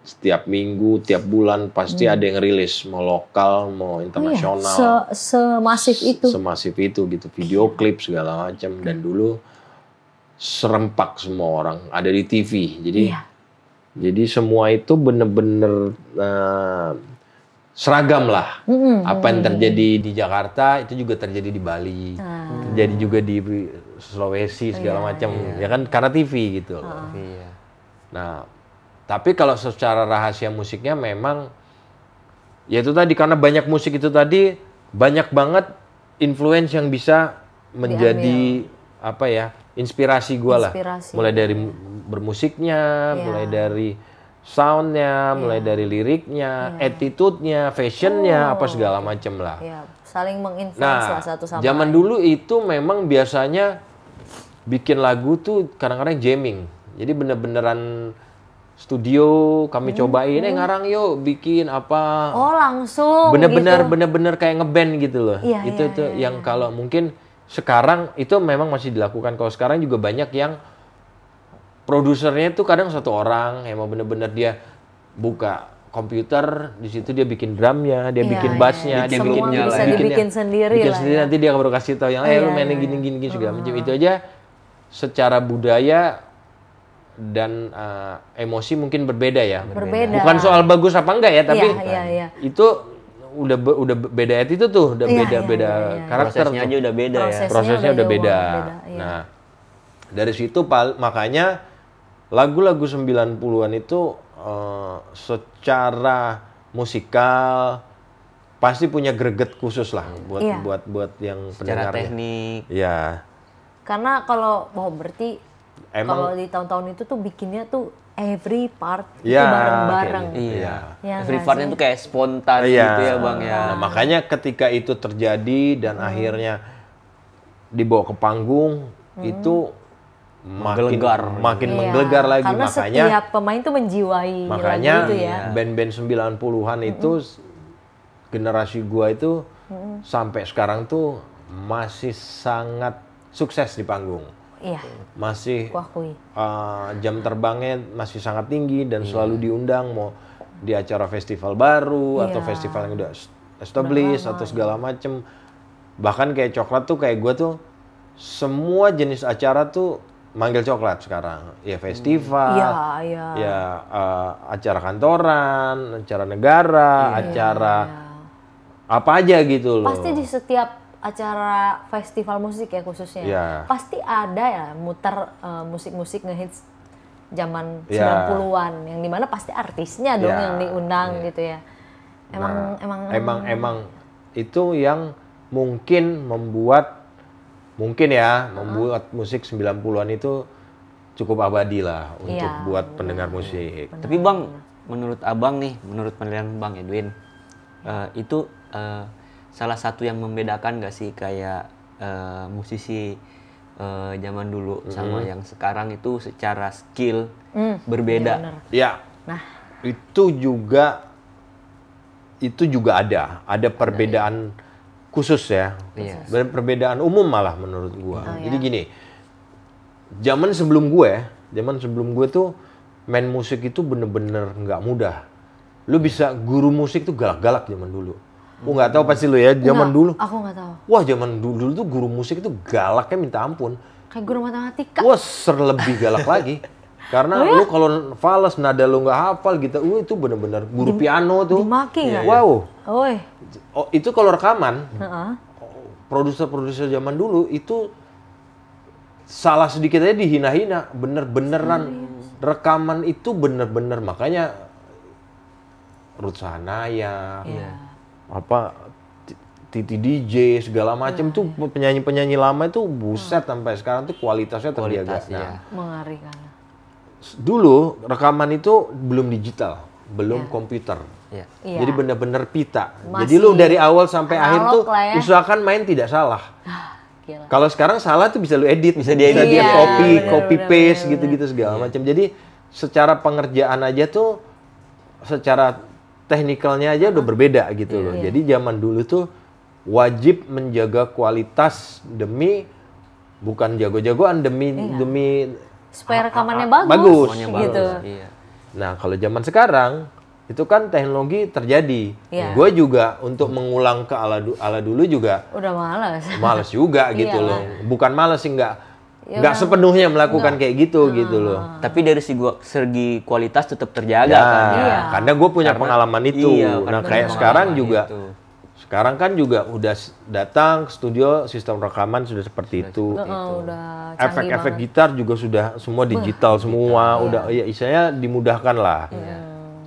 setiap minggu, tiap bulan pasti ada yang rilis, mau lokal, mau internasional. Semasif itu. Semasif itu gitu, video klip segala macam. Dan dulu serempak semua orang ada di TV. Jadi semua itu bener-bener seragam lah. Apa yang terjadi di Jakarta itu juga terjadi di Bali, terjadi juga di Sulawesi segala macam, ya kan karena TV gitu loh. Nah, tapi kalau secara rahasia musiknya memang ya itu tadi, karena banyak musik itu tadi banyak banget influence yang bisa menjadi apa ya, inspirasi gue lah. Mulai dari bermusiknya, mulai dari soundnya, mulai dari liriknya, attitude-nya, fashionnya, apa segala macam lah. Saling menginfluence lah satu sama lain. Zaman dulu itu memang biasanya bikin lagu tuh kadang-kadang jamming. Jadi bener-beneran studio kami cobain, ngarang yuk bikin apa. Oh langsung bener-bener gitu. Bener-bener kayak ngeband gitu loh. Itu yang kalau mungkin sekarang itu memang masih dilakukan. Kalau sekarang juga banyak yang produsernya itu kadang satu orang, emang bener-bener dia buka komputer, di situ dia bikin drumnya, dia bikin bassnya, dia bikinnya bisa dibikin sendiri lah. Nanti dia baru kasih tahu yang lu mainnya gini segala macam. Itu aja secara budaya dan emosi mungkin berbeda ya. Berbeda. Bukan soal bagus apa enggak ya, tapi itu udah beda attitude tuh, udah beda karakter. Prosesnya aja udah beda ya. Prosesnya udah beda. Nah, dari situ makanya lagu-lagu 90-an itu secara musikal pasti punya greget khusus lah buat yang secara pendengarnya. teknik. Iya. Karena kalau berarti kalau di tahun-tahun itu tuh bikinnya tuh every part itu bareng-bareng. Every partnya tuh kayak spontan gitu ya Bang ya. Nah, makanya ketika itu terjadi dan akhirnya dibawa ke panggung itu makin menggelegar lagi. Karena makanya setiap pemain tuh menjiwai lagu itu ya. Band-band 90-an itu generasi gua itu sampai sekarang tuh masih sangat sukses di panggung. Masih jam terbangnya masih sangat tinggi dan selalu diundang, mau di acara festival baru atau festival yang udah established atau segala macem. Bahkan kayak Coklat tuh kayak gua tuh semua jenis acara tuh manggil Coklat sekarang. Ya festival, acara kantoran, acara negara, acara apa aja gitu loh. Pasti di setiap acara festival musik ya khususnya. Pasti ada ya muter musik-musik ngehits zaman 90-an yang dimana pasti artisnya dong yang diundang gitu ya. Emang itu yang mungkin membuat musik 90-an itu cukup abadi lah untuk buat pendengar musik. Tapi Bang, menurut Abang nih, menurut penilaian Bang Edwin, itu salah satu yang membedakan gak sih kayak musisi zaman dulu sama yang sekarang itu secara skill berbeda? Ya, itu juga ada perbedaan khusus ya, perbedaan umum malah menurut gua. Jadi gini, zaman sebelum gue tuh main musik itu bener-bener nggak mudah. Lu bisa guru musik tuh galak-galak zaman dulu. Nggak tahu pasti lu ya zaman dulu. Aku nggak tahu. Wah, zaman dulu tuh guru musik itu galaknya minta ampun. Kayak guru matematika. Wah, lebih galak lagi. Karena lu kalau fals nada lu nggak hafal gitu, itu bener-bener guru piano tuh. Dimaki nggak? Wow. Itu kalau rekaman, produser-produser zaman dulu itu salah sedikit aja dihina-hina, bener-beneran rekaman itu bener-bener, makanya Ruth Sahanaya, Titi DJ segala macam tuh penyanyi-penyanyi lama itu buset sampai sekarang tuh kualitasnya terjaga. Mengerikan. Dulu rekaman itu belum digital, belum komputer. Jadi benar-benar pita. Jadi lu dari awal sampai akhir tuh usahakan main tidak salah. Kalau sekarang salah tuh bisa lu edit, bisa dia copy paste gitu-gitu segala macam. Jadi secara pengerjaan aja tuh secara teknikalnya aja udah berbeda gitu loh. Jadi zaman dulu tuh wajib menjaga kualitas demi bukan jago-jagoan demi supaya rekamannya bagus gitu. Nah, kalau zaman sekarang itu kan teknologi terjadi. Gue juga untuk mengulang ke ala dulu juga udah malas. Malas juga gitu loh. Bukan malas sih, nggak sepenuhnya melakukan kayak gitu loh. Tapi dari segi kualitas tetap terjaga Ya, kan. Iya. karena gue punya pengalaman itu. Iya, Nah karena kayak punya sekarang pengalaman juga, itu. sekarang kan juga udah datang ke studio sistem rekaman sudah seperti itu. Udah canggih Efek-efek banget. gitar juga sudah semua digital semua, udah ya istilahnya dimudahkan lah.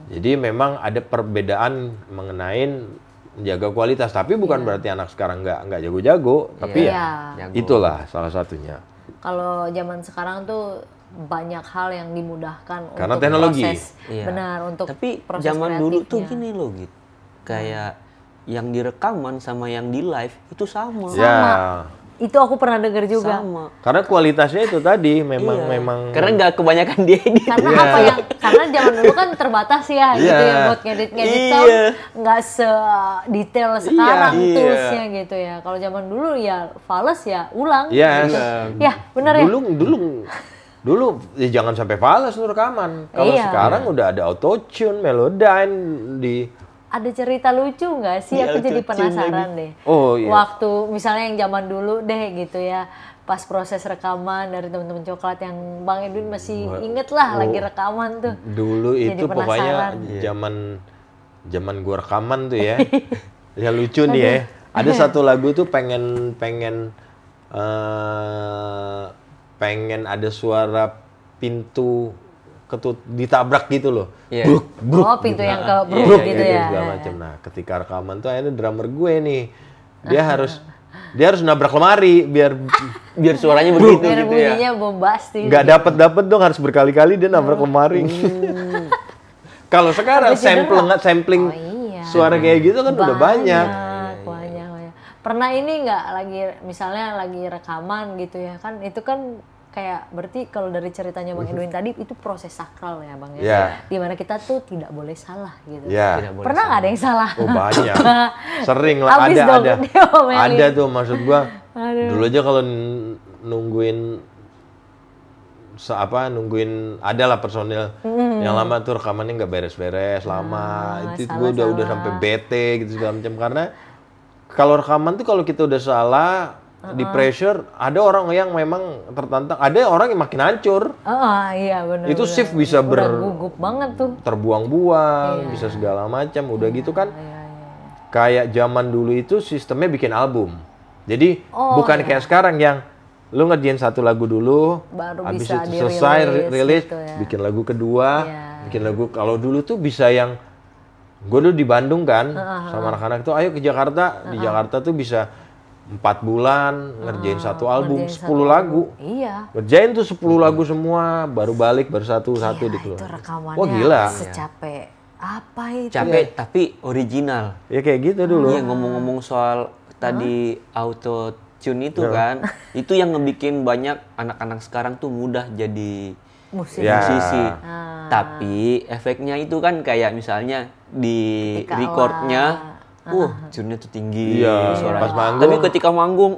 Jadi memang ada perbedaan mengenai menjaga kualitas, tapi bukan berarti anak sekarang nggak jago-jago, tapi ya Jago. itulah salah satunya. Kalau zaman sekarang tuh banyak hal yang dimudahkan Karena untuk teknologi. proses, benar untuk Tapi proses zaman dulu tuh kreatifnya. gini loh gitu. Kayak yang direkaman sama yang di live itu sama. Ya, Itu aku pernah dengar juga. Sama. karena kualitasnya itu tadi memang Karena nggak kebanyakan diedit. Karena apa yang karena zaman dulu kan terbatas ya gitu ya buat ngedit sound nggak sedetail sekarang toolsnya gitu ya. Kalau zaman dulu ya fales ya ulang. Yes. Gitu. Ya benar ya. Dulu ya jangan sampai fals tuh rekaman. Kalau Iya. sekarang udah ada auto-tune, Melodyne di Ada cerita lucu nggak sih? Aku jadi penasaran deh. Oh iya. Waktu misalnya yang zaman dulu deh gitu ya, pas proses rekaman dari teman-teman coklat yang Bang Edwin masih inget lah lagi rekaman tuh. Dulu Jadi itu pokoknya penasaran. zaman gua rekaman tuh ya. Ya lucu nih ya. Ada satu lagu tuh pengen ada suara pintu ditabrak gitu loh. Iya. Bruk, Oh, pintu yang ke bruk, bruk gitu ya. segala macam. Nah, ketika rekaman tuh akhirnya drummer gue nih, dia harus nabrak lemari biar suaranya begitu Biar gitu ya. bunyinya bombastis. nggak dapet dong, harus berkali-kali dia nabrak lemari. Kalau sekarang sampling Oh, iya. suara kayak gitu kan udah banyak. Banyak. Pernah ini nggak misalnya lagi rekaman gitu ya kan? Itu kan kayak berarti kalau dari ceritanya Bang Edwin tadi itu proses sakral ya Bang ya. Yeah. Dimana kita tuh tidak boleh salah gitu. Ya. Tidak boleh Pernah nggak ada yang salah? Oh banyak. Sering lah Habis ada. dong diomelin. Ada tuh maksud gua. Dulu aja kalau nungguin adalah personil yang lama tuh rekamannya nggak beres-beres lama. Itu gua udah sampai bete gitu segala macam karena kalau rekaman tuh kalau kita udah salah di pressure, ada orang yang memang tertantang, ada orang yang makin hancur. Iya benar. Itu shift bisa gugup banget tuh. terbuang-buang, bisa segala macam. Udah gitu kan, kayak zaman dulu itu sistemnya bikin album. Jadi bukan kayak sekarang yang lu ngerjain satu lagu dulu, Baru habis bisa itu selesai rilis, gitu ya. bikin lagu kedua, bikin lagu. Kalau dulu tuh bisa yang, gue dulu di Bandung kan, sama anak-anak tuh, ayo ke Jakarta. Di Jakarta tuh bisa 4 bulan ngerjain satu album, 10 lagu. Iya. Ngerjain tuh 10 lagu semua, baru balik, baru satu-satu dikeluarin. Itu rekamannya Wah gila. secapek apa itu? Capek tapi original. Ya kayak gitu dulu. Iya, ngomong-ngomong soal tadi auto tune itu kan, itu yang ngebikin banyak anak-anak sekarang tuh mudah jadi Musik. musisi. Tapi efeknya itu kan kayak misalnya di Ketika recordnya, tune-nya tuh tinggi Iya, suaranya. pas manggung. Tapi ketika manggung,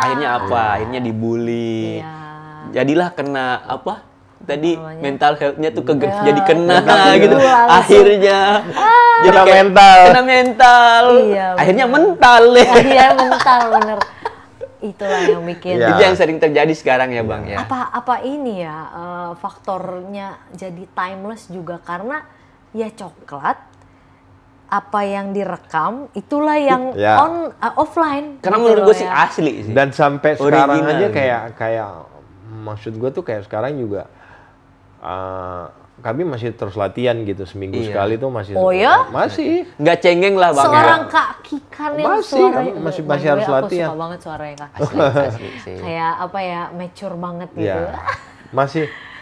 akhirnya apa? Akhirnya dibully. Iya. Jadilah kena apa? Tadi mental health-nya tuh jadi kena gitu. Langsung. Akhirnya jadi Kena kayak mental. Kena mental. Iya, Akhirnya mental ya. Iya mental bener. Itulah yang bikin. Iya. Itu yang sering terjadi sekarang ya Bang ya. Apa ini ya faktornya jadi timeless juga karena ya coklat apa yang direkam itulah yang offline. Karena gitu menurut loh gue sih ya. asli sih. Dan sampai sekarang Original aja gitu. kayak maksud gue tuh kayak sekarang juga kami masih terus latihan gitu seminggu sekali tuh masih. Oh ya? Masih. Nggak cengeng lah Bang Seorang ya. Kak Kikan yang Masih, suaranya kami masih Bang, harus aku latihan. suka banget suaranya Kak. Asli sih. Kayak apa ya mature banget gitu. Ya.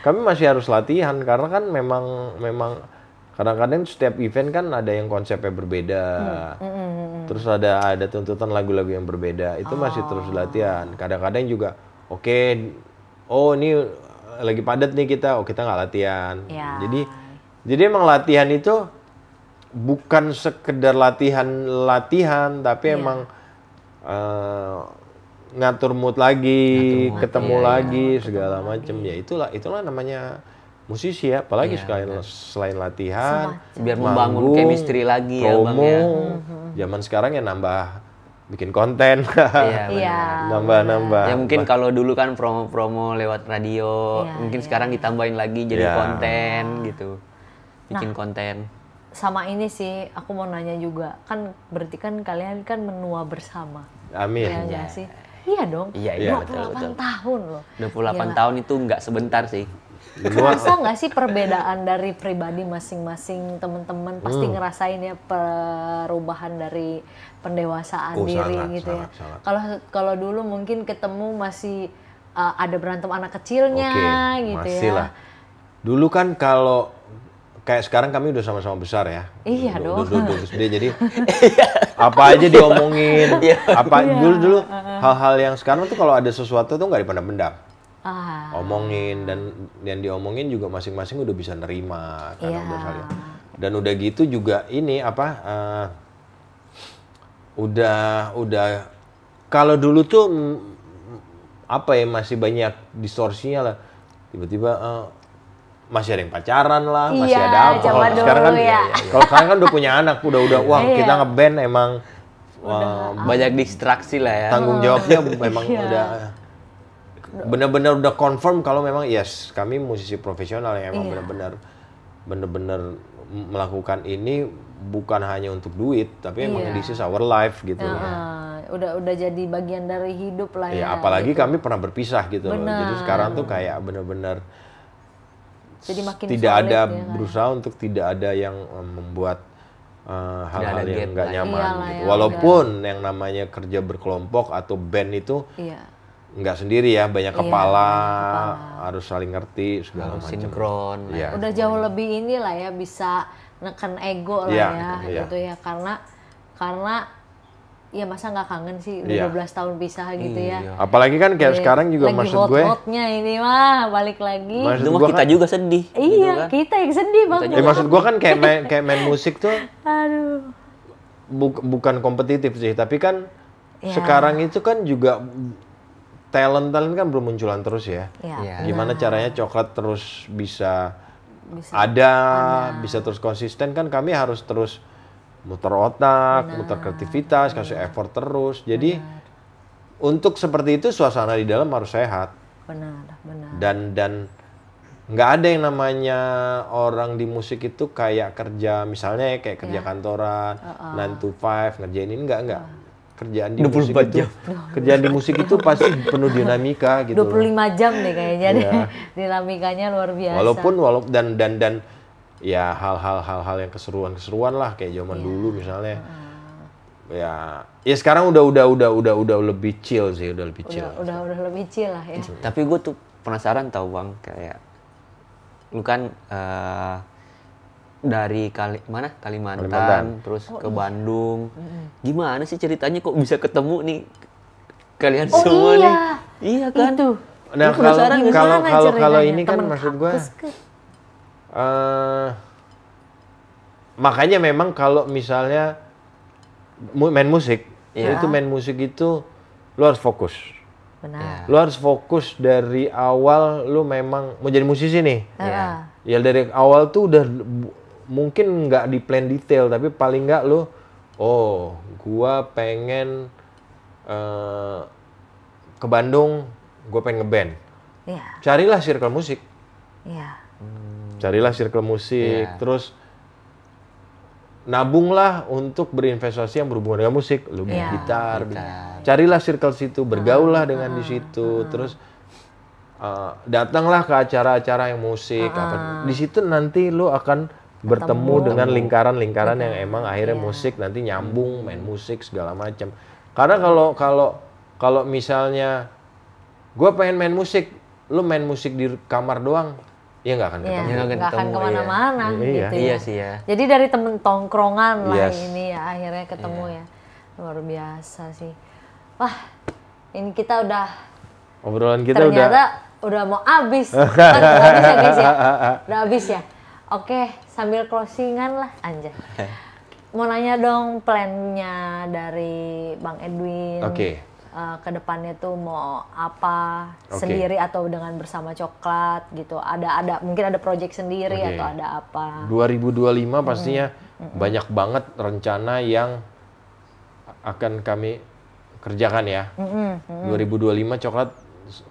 Kami masih harus latihan karena kan memang kadang-kadang setiap event kan ada yang konsepnya berbeda. Terus ada tuntutan lagu-lagu yang berbeda. Itu masih terus latihan. Kadang-kadang juga ini lagi padat nih kita, kita nggak latihan. Ya. Jadi emang latihan itu bukan sekedar latihan, tapi emang ngatur mood lagi, ketemu lagi, segala macem. Ya itulah namanya musisi ya, apalagi selain latihan, Biar membangun chemistry lagi ya Bang promo. ya. Zaman sekarang ya nambah bikin konten. Iya, nambah. Ya mungkin kalau dulu kan promo-promo lewat radio, mungkin sekarang ditambahin lagi jadi konten gitu. Bikin konten. Sama ini sih, aku mau nanya juga, kan berarti kan kalian kan menua bersama. Amin. Ya nggak sih? Iya dong. Iya, 28 tahun loh. 28 tahun itu nggak sebentar sih. Kerasa nggak sih perbedaan dari pribadi masing-masing teman-teman? Pasti ngerasain ya perubahan dari pendewasaan diri gitu ya. Kalau dulu mungkin ketemu masih ada berantem anak kecilnya gitu masih ya. Lah. Dulu kan kalau kayak sekarang kami udah sama-sama besar ya. Iya dong. Udah gede, jadi apa aja diomongin. Dulu hal-hal yang sekarang tuh kalau ada sesuatu tuh nggak dipendam-pendam. Omongin dan yang diomongin juga masing-masing udah bisa nerima karena udah saling. Dan udah gitu juga ini udah kalau dulu tuh masih banyak distorsinya lah. Tiba-tiba masih ada yang pacaran lah, masih ada apa. Kalau sekarang kan kalau sekarang kan udah punya anak, udah kita ngeband emang banyak distraksi lah ya. Tanggung jawabnya memang udah benar-benar udah confirm kalau memang kami musisi profesional yang emang benar-benar melakukan ini bukan hanya untuk duit, tapi emang this is our life gitu. Udah jadi bagian dari hidup lah ya. Apalagi kami pernah berpisah gitu loh. Jadi sekarang tuh kayak benar-benar tidak ada berusaha untuk tidak ada yang membuat hal-hal yang nggak nyaman gitu. Walaupun yang namanya kerja berkelompok atau band itu nggak sendiri ya, banyak kepala, harus saling ngerti segala macam. Sinkron. Udah jauh lebih inilah ya, bisa neken ego lah gitu ya, karena ya masa nggak kangen sih udah 12 tahun pisah gitu ya. Apalagi kan kayak sekarang juga lagi maksud gue. Hot-hotnya ini mah balik lagi. Itu mah kita juga sedih. Iya, gitu kan? Kita yang sedih banget. Maksud gue kan kayak main musik tuh. Aduh. Bukan kompetitif sih, tapi kan sekarang itu kan juga talent kan bermunculan terus ya. Gimana caranya Coklat terus bisa ada, bisa terus konsisten, kan kami harus terus muter otak, muter kreativitas, kasih effort terus. Jadi untuk seperti itu suasana di dalam harus sehat. Benar. Dan nggak ada yang namanya orang di musik itu kayak kerja, misalnya kayak kerja kantoran, 9 to 5, ngerjain ini enggak. Kerjaan di musik itu, kerjaan di musik itu pasti penuh dinamika gitu. 25 jam deh kayaknya dinamikanya luar biasa. Walaupun dan ya hal-hal yang keseruan lah kayak zaman dulu misalnya. Ya sekarang udah lebih chill sih, udah lebih chill. Udah lebih chill lah ya. Tapi gue tuh penasaran tau Bang, kayak lu kan dari Kalimantan terus ke Bandung. Gimana sih ceritanya kok bisa ketemu nih kalian semua nih? Iya kan? Itu. Nah, kalau ini kan maksud gue makanya memang kalau misalnya main musik itu lu harus fokus. Benar. Lu harus fokus dari awal. Lu memang mau jadi musisi nih. Ya dari awal tuh udah mungkin nggak di plan detail, tapi paling nggak lu gua pengen ke Bandung, gua pengen ngeband. Carilah circle musik. Carilah circle musik, terus nabunglah untuk berinvestasi yang berhubungan dengan musik. Lu beli gitar. Carilah circle situ, bergaullah dengan di situ, terus datanglah ke acara-acara yang musik. Di situ nanti lu akan bertemu dengan lingkaran-lingkaran yang emang akhirnya musik nanti nyambung, main musik segala macam. Karena kalau misalnya gue pengen main musik, lu main musik di kamar doang, ya nggak akan ketemu. Nggak akan kemana-mana gitu Iya sih ya. Jadi dari temen tongkrongan lah ini ya akhirnya ketemu ya. Luar biasa sih. Wah, ini kita obrolan kita ternyata udah mau habis. Udah habis ya guys ya. Udah habis ya. Oke, sambil closingan lah anjay. Mau nanya dong plannya dari Bang Edwin. Ke depannya tuh mau apa, sendiri atau dengan bersama Coklat gitu. Ada mungkin ada project sendiri atau ada apa. 2025 pastinya banyak banget rencana yang akan kami kerjakan ya. 2025 Coklat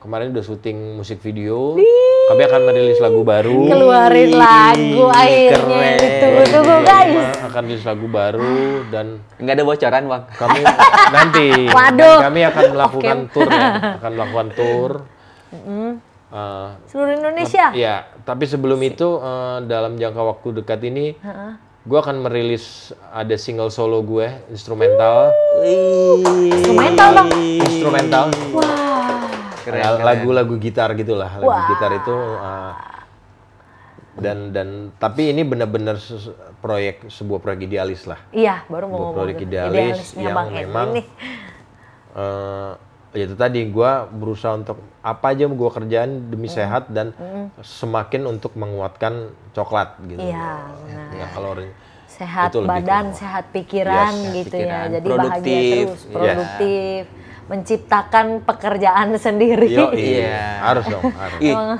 kemarin udah syuting musik video. Kami akan merilis lagu baru. Keluarin lagu akhirnya. Tunggu guys. Akan rilis lagu baru dan nggak ada bocoran bang. Kami nanti. Waduh. Kami akan melakukan tour ya. Akan melakukan tour. Seluruh Indonesia. Iya, tapi sebelum itu dalam jangka waktu dekat ini, gue akan merilis ada single solo gue instrumental. Instrumental bang. Instrumental. Wah. Lagu-lagu gitar gitulah, lagu gitar itu dan tapi ini benar-benar sebuah proyek idealis lah. Iya, baru mau ngomong proyek idealis yang Bang memang ya itu tadi gue berusaha untuk apa aja gue kerjain demi sehat dan semakin untuk menguatkan Coklat gitu. Iya, Ya, kalau sehat badan, sehat pikiran gitu ya. Jadi bahagia terus, produktif. Menciptakan pekerjaan sendiri. Iya, harus dong. Harus.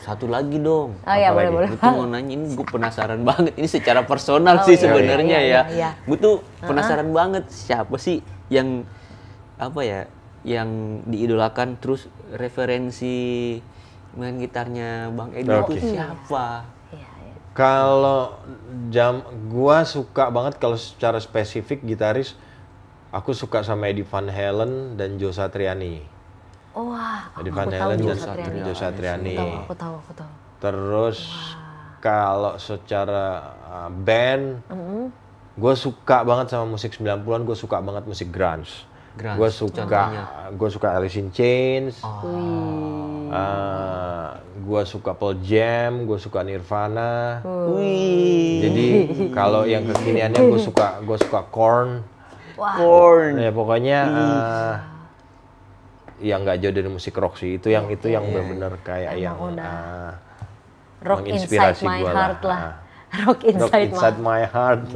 Satu lagi dong. Oh iya, boleh-boleh. Gue tuh mau nanya, ini gue penasaran banget. Ini secara personal sih sebenarnya ya. Gue tuh penasaran banget siapa sih yang apa ya, yang diidolakan terus referensi main gitarnya Bang Edi itu siapa? Kalau gua suka banget kalau secara spesifik gitaris. Aku suka sama Eddie Van Halen dan Joe Satriani. Wah, Eddie Van Halen dan Joe Satriani. Aku tahu. Terus kalau secara band, gue suka banget sama musik 90-an, gue suka banget musik grunge. Gue suka Alice in Chains. Gue suka Pearl Jam, gue suka Nirvana. Jadi kalau yang kekiniannya gue suka Korn. Korn. Ya pokoknya yang nggak jauh dari musik rock sih. Itu yang benar-benar kayak yang rock inside my heart lah. Rock inside my heart.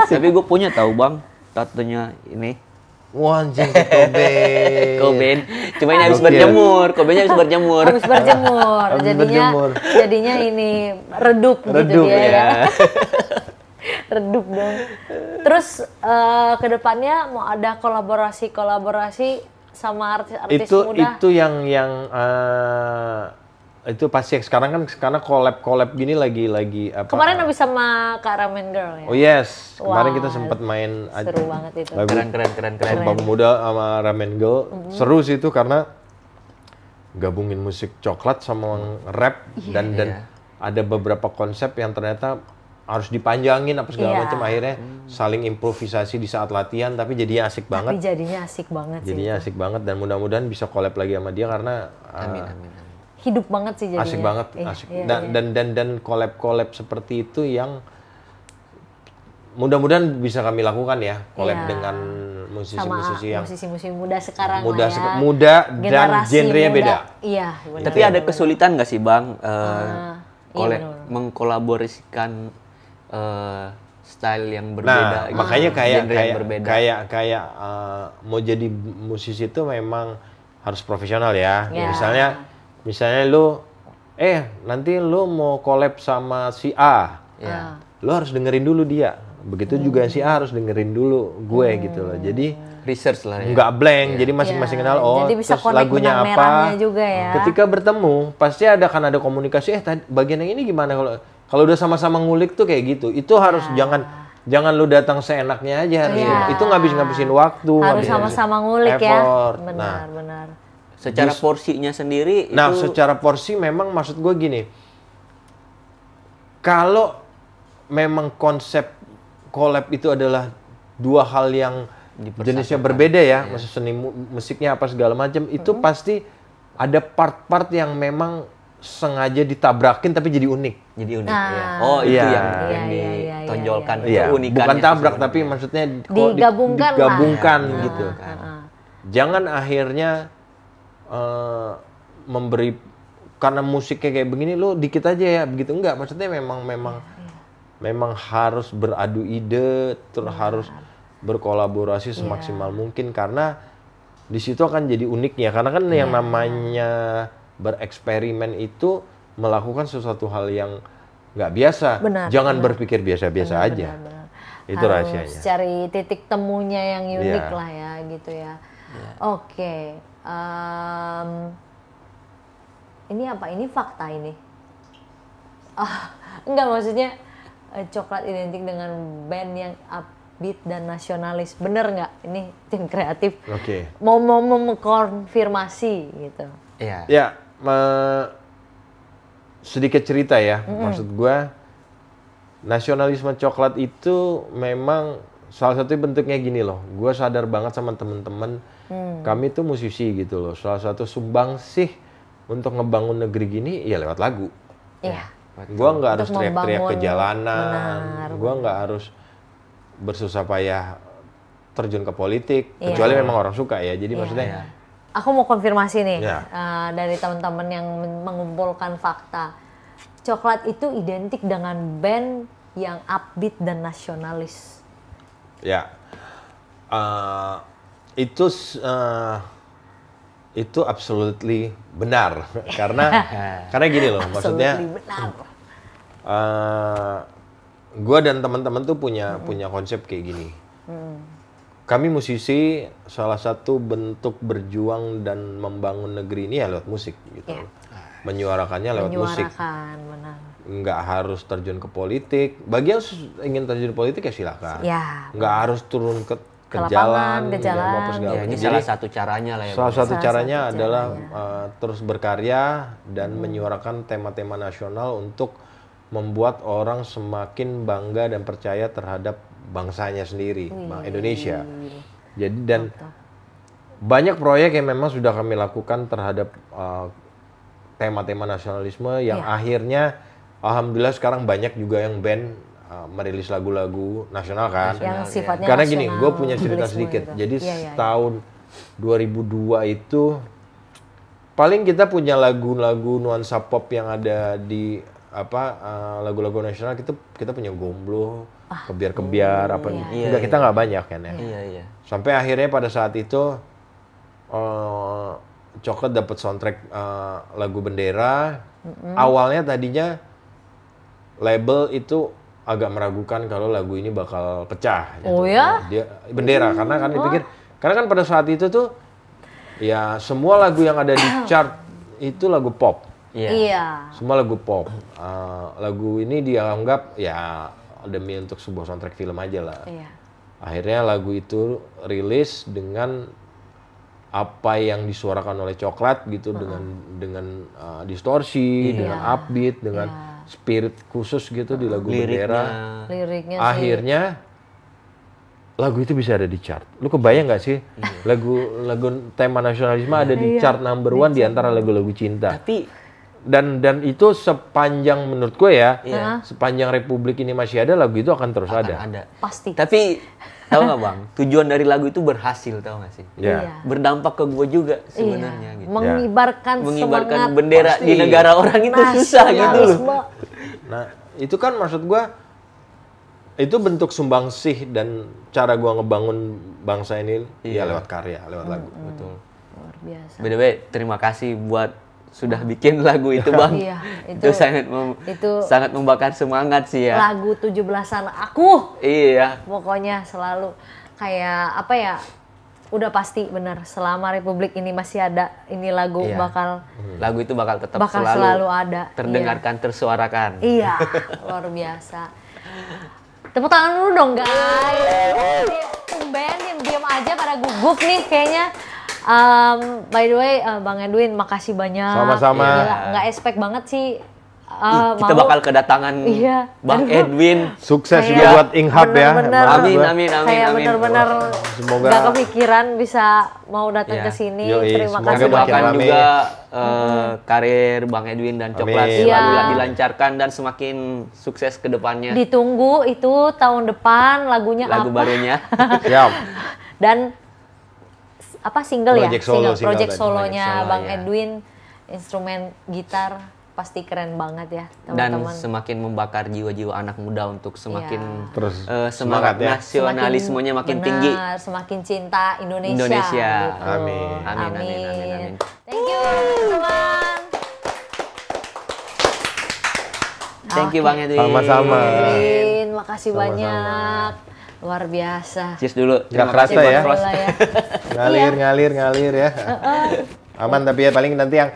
Tapi gue punya tahu Bang, tatonya ini. Wah anjing Cobain. Cuma ini habis berjemur. Cobainnya habis berjemur. Jadinya ini redup gitu ya. Redup dong. Terus kedepannya mau ada kolaborasi sama artis-artis muda? Itu yang itu pasti sekarang kan karena collab gini lagi apa? Kemarin habis sama Kak Ramen Girl ya. Oh yes, kemarin kita sempat main. Seru banget itu. Keren. Sumpah Pemuda sama Ramen Girl. Seru sih itu karena gabungin musik Coklat sama rap dan ada beberapa konsep yang ternyata harus dipanjangin apa segala macam, akhirnya saling improvisasi di saat latihan tapi jadinya asik banget. Jadinya asik banget dan mudah-mudahan bisa collab lagi sama dia karena amin. Hidup banget sih jadinya. Asik banget, asik. Dan collab seperti itu yang mudah-mudahan bisa kami lakukan ya, collab dengan musisi-musisi yang musisi muda sekarang muda dan genrenya beda. Iya, tapi ada kesulitan nggak sih Bang mengkolaborasikan style yang berbeda? Nah, makanya kayak mau jadi musisi itu memang harus profesional ya. Misalnya lu nanti lu mau collab sama si A. Lu harus dengerin dulu dia. Begitu juga si A harus dengerin dulu gue gitu loh. Jadi research lah ya. Nggak blank, jadi masing-masing kenal jadi bisa terus lagunya apa. Juga ya. Ketika bertemu pasti ada komunikasi. Bagian yang ini gimana kalau udah sama-sama ngulik tuh kayak gitu. Itu harus jangan lu datang seenaknya aja. Itu ngabisin waktu. Harus sama-sama ngulik effort. Ya. Benar. Secara porsinya sendiri. Secara porsi memang maksud gue gini. Kalau memang konsep collab itu adalah dua hal yang jenisnya berbeda ya, maksud seni musiknya apa segala macam, itu pasti ada part-part yang memang sengaja ditabrakin tapi jadi unik. Oh itu yang ditonjolkan keunikannya. Bukan tabrak tapi maksudnya digabungkan gitu. Jangan akhirnya memberi karena musiknya kayak begini lo dikit aja ya begitu, enggak, maksudnya memang harus beradu ide, terus harus berkolaborasi semaksimal mungkin karena di situ akan jadi uniknya, karena kan yang namanya bereksperimen itu melakukan sesuatu hal yang nggak biasa. Jangan berpikir biasa-biasa aja. Itu harus rahasianya. Cari titik temunya yang unik lah ya gitu ya. Oke. Ini apa? Ini fakta ini? Enggak, maksudnya coklat identik dengan band yang upbeat dan nasionalis. Bener nggak? Ini tim kreatif. Oke. Mau mengkonfirmasi gitu. Iya. Ya, sedikit cerita ya. Maksud gue, nasionalisme coklat itu memang salah satu bentuknya gini loh. Gue sadar banget sama temen-temen, kami tuh musisi gitu loh. Salah satu sumbangsih untuk ngebangun negeri gini, ya lewat lagu. Iya. Gue nggak harus Untuk teriak-teriak ke membangun, jalanan. benar. Gue nggak harus bersusah payah terjun ke politik. Iya. Kecuali memang orang suka ya. Jadi Iya. maksudnya, Aku mau konfirmasi nih Ya. dari teman-teman yang mengumpulkan fakta. Coklat itu identik dengan band yang upbeat dan nasionalis. ya, itu absolutely benar. karena gini loh, maksudnya. Absolutely benar. Gue dan teman-teman tuh punya konsep kayak gini. Kami musisi, salah satu bentuk berjuang dan membangun negeri ini ya lewat musik gitu. Iya. Menyuarakannya lewat musik. Menyuarakan, benar. Nggak harus terjun ke politik. Bagi yang ingin terjun ke politik ya silakan. Ya. Nggak harus turun ke lapangan, ke nggak mau jalan, apa segala Ya, ini macam. salah Jadi, satu caranya lah ya. salah satu Salah caranya satu adalah caranya. terus berkarya dan menyuarakan tema-tema nasional untuk membuat orang semakin bangga dan percaya terhadap bangsanya sendiri, Indonesia. Jadi dan banyak proyek yang memang sudah kami lakukan terhadap tema-tema nasionalisme yang akhirnya alhamdulillah sekarang banyak juga yang band merilis lagu-lagu nasional kan. Yang sifatnya Karena gini, nasional, gue punya cerita populisme sedikit. gitu. Jadi Iya, iya. tahun 2002 itu paling kita punya lagu-lagu nuansa pop yang ada di lagu-lagu nasional, kita punya Gomblo, Kebiar-kebiar apa iya. enggak, kita nggak banyak kan ya. Iya, iya. Sampai akhirnya pada saat itu Coklat dapat soundtrack lagu Bendera. Awalnya tadinya label itu agak meragukan kalau lagu ini bakal pecah. Oh gitu. ya? Dia Bendera karena kan dipikir, karena kan pada saat itu tuh ya semua lagu yang ada di chart itu lagu pop. Iya. Iya. Semua lagu pop. Lagu ini dianggap ya demi untuk sebuah soundtrack film aja lah. Iya. Akhirnya lagu itu rilis dengan apa yang disuarakan oleh Coklat gitu, dengan distorsi, dengan upbeat, dengan spirit khusus gitu di lagu Bendera. Liriknya sih. Akhirnya lagu itu bisa ada di chart. Lu kebayang nggak sih lagu tema nasionalisme ada di chart number one di antara lagu-lagu cinta. Tapi Dan itu sepanjang menurut gue ya, Iya. sepanjang Republik ini masih ada, lagu itu akan terus ada. ada. Pasti. Tapi tahu nggak Bang? Tujuan dari lagu itu berhasil, tahu nggak sih? Ya. Iya. Berdampak ke gue juga sebenarnya gitu. Mengibarkan Mengibarkan semangat bendera Pasti. di negara orang itu susah gitu loh. nasionalisme. Nah, itu kan maksud gua itu bentuk sumbangsih dan cara gua ngebangun bangsa ini ya lewat karya, lewat lagu. Betul. Luar biasa. By the way, terima kasih buat sudah bikin lagu itu Bang. Iya, itu sangat sangat membakar semangat sih ya. Lagu 17-an aku. Iya. Pokoknya selalu kayak apa ya? Udah pasti benar, selama Republik ini masih ada, ini lagu Iya. bakal Lagu itu bakal tetap selalu ada. terdengarkan, tersuarakan. Iya, luar biasa. Tepuk tangan dulu dong guys. Tumben diam aja pada gugup nih kayaknya. By the way, Bang Edwin, makasih banyak. Sama-sama. Gila, nggak expect banget sih. Kita mau. bakal kedatangan Iya. Bang Aduh. Edwin. Sukses Kayak juga buat Inghab ya. bener-bener. maksud Amin, gua. amin, amin, Kayak amin. bener-bener Semoga- nggak kepikiran bisa mau datang Iya. ke sini. Yoi, Terima semoga kasih Kita makin doakan banyak. rame. juga karir Bang Edwin dan Coklat Amin. selalu Iya. dilancarkan dan semakin sukses ke depannya. Ditunggu itu tahun depan lagunya Lagu apa? barunya. Siap. Dan apa single Project ya? solo, Single, single project tadi. solonya Project solo, Bang ya. Edwin, instrumen gitar pasti keren banget ya Dan teman-teman. semakin membakar jiwa-jiwa anak muda untuk semakin Terus semangat semangat ya. nasionalismenya makin tinggi. Benar, semakin cinta Indonesia. Indonesia. Gitu. Amin. Amin, amin, amin, amin. Thank you teman-teman. Thank you Bang Edwin. Sama-sama. Edwin, terima kasih banyak. Luar biasa. Cheers dulu. Nggak kerasa ya. Ya. Ngalir ya. Aman tapi ya paling nanti yang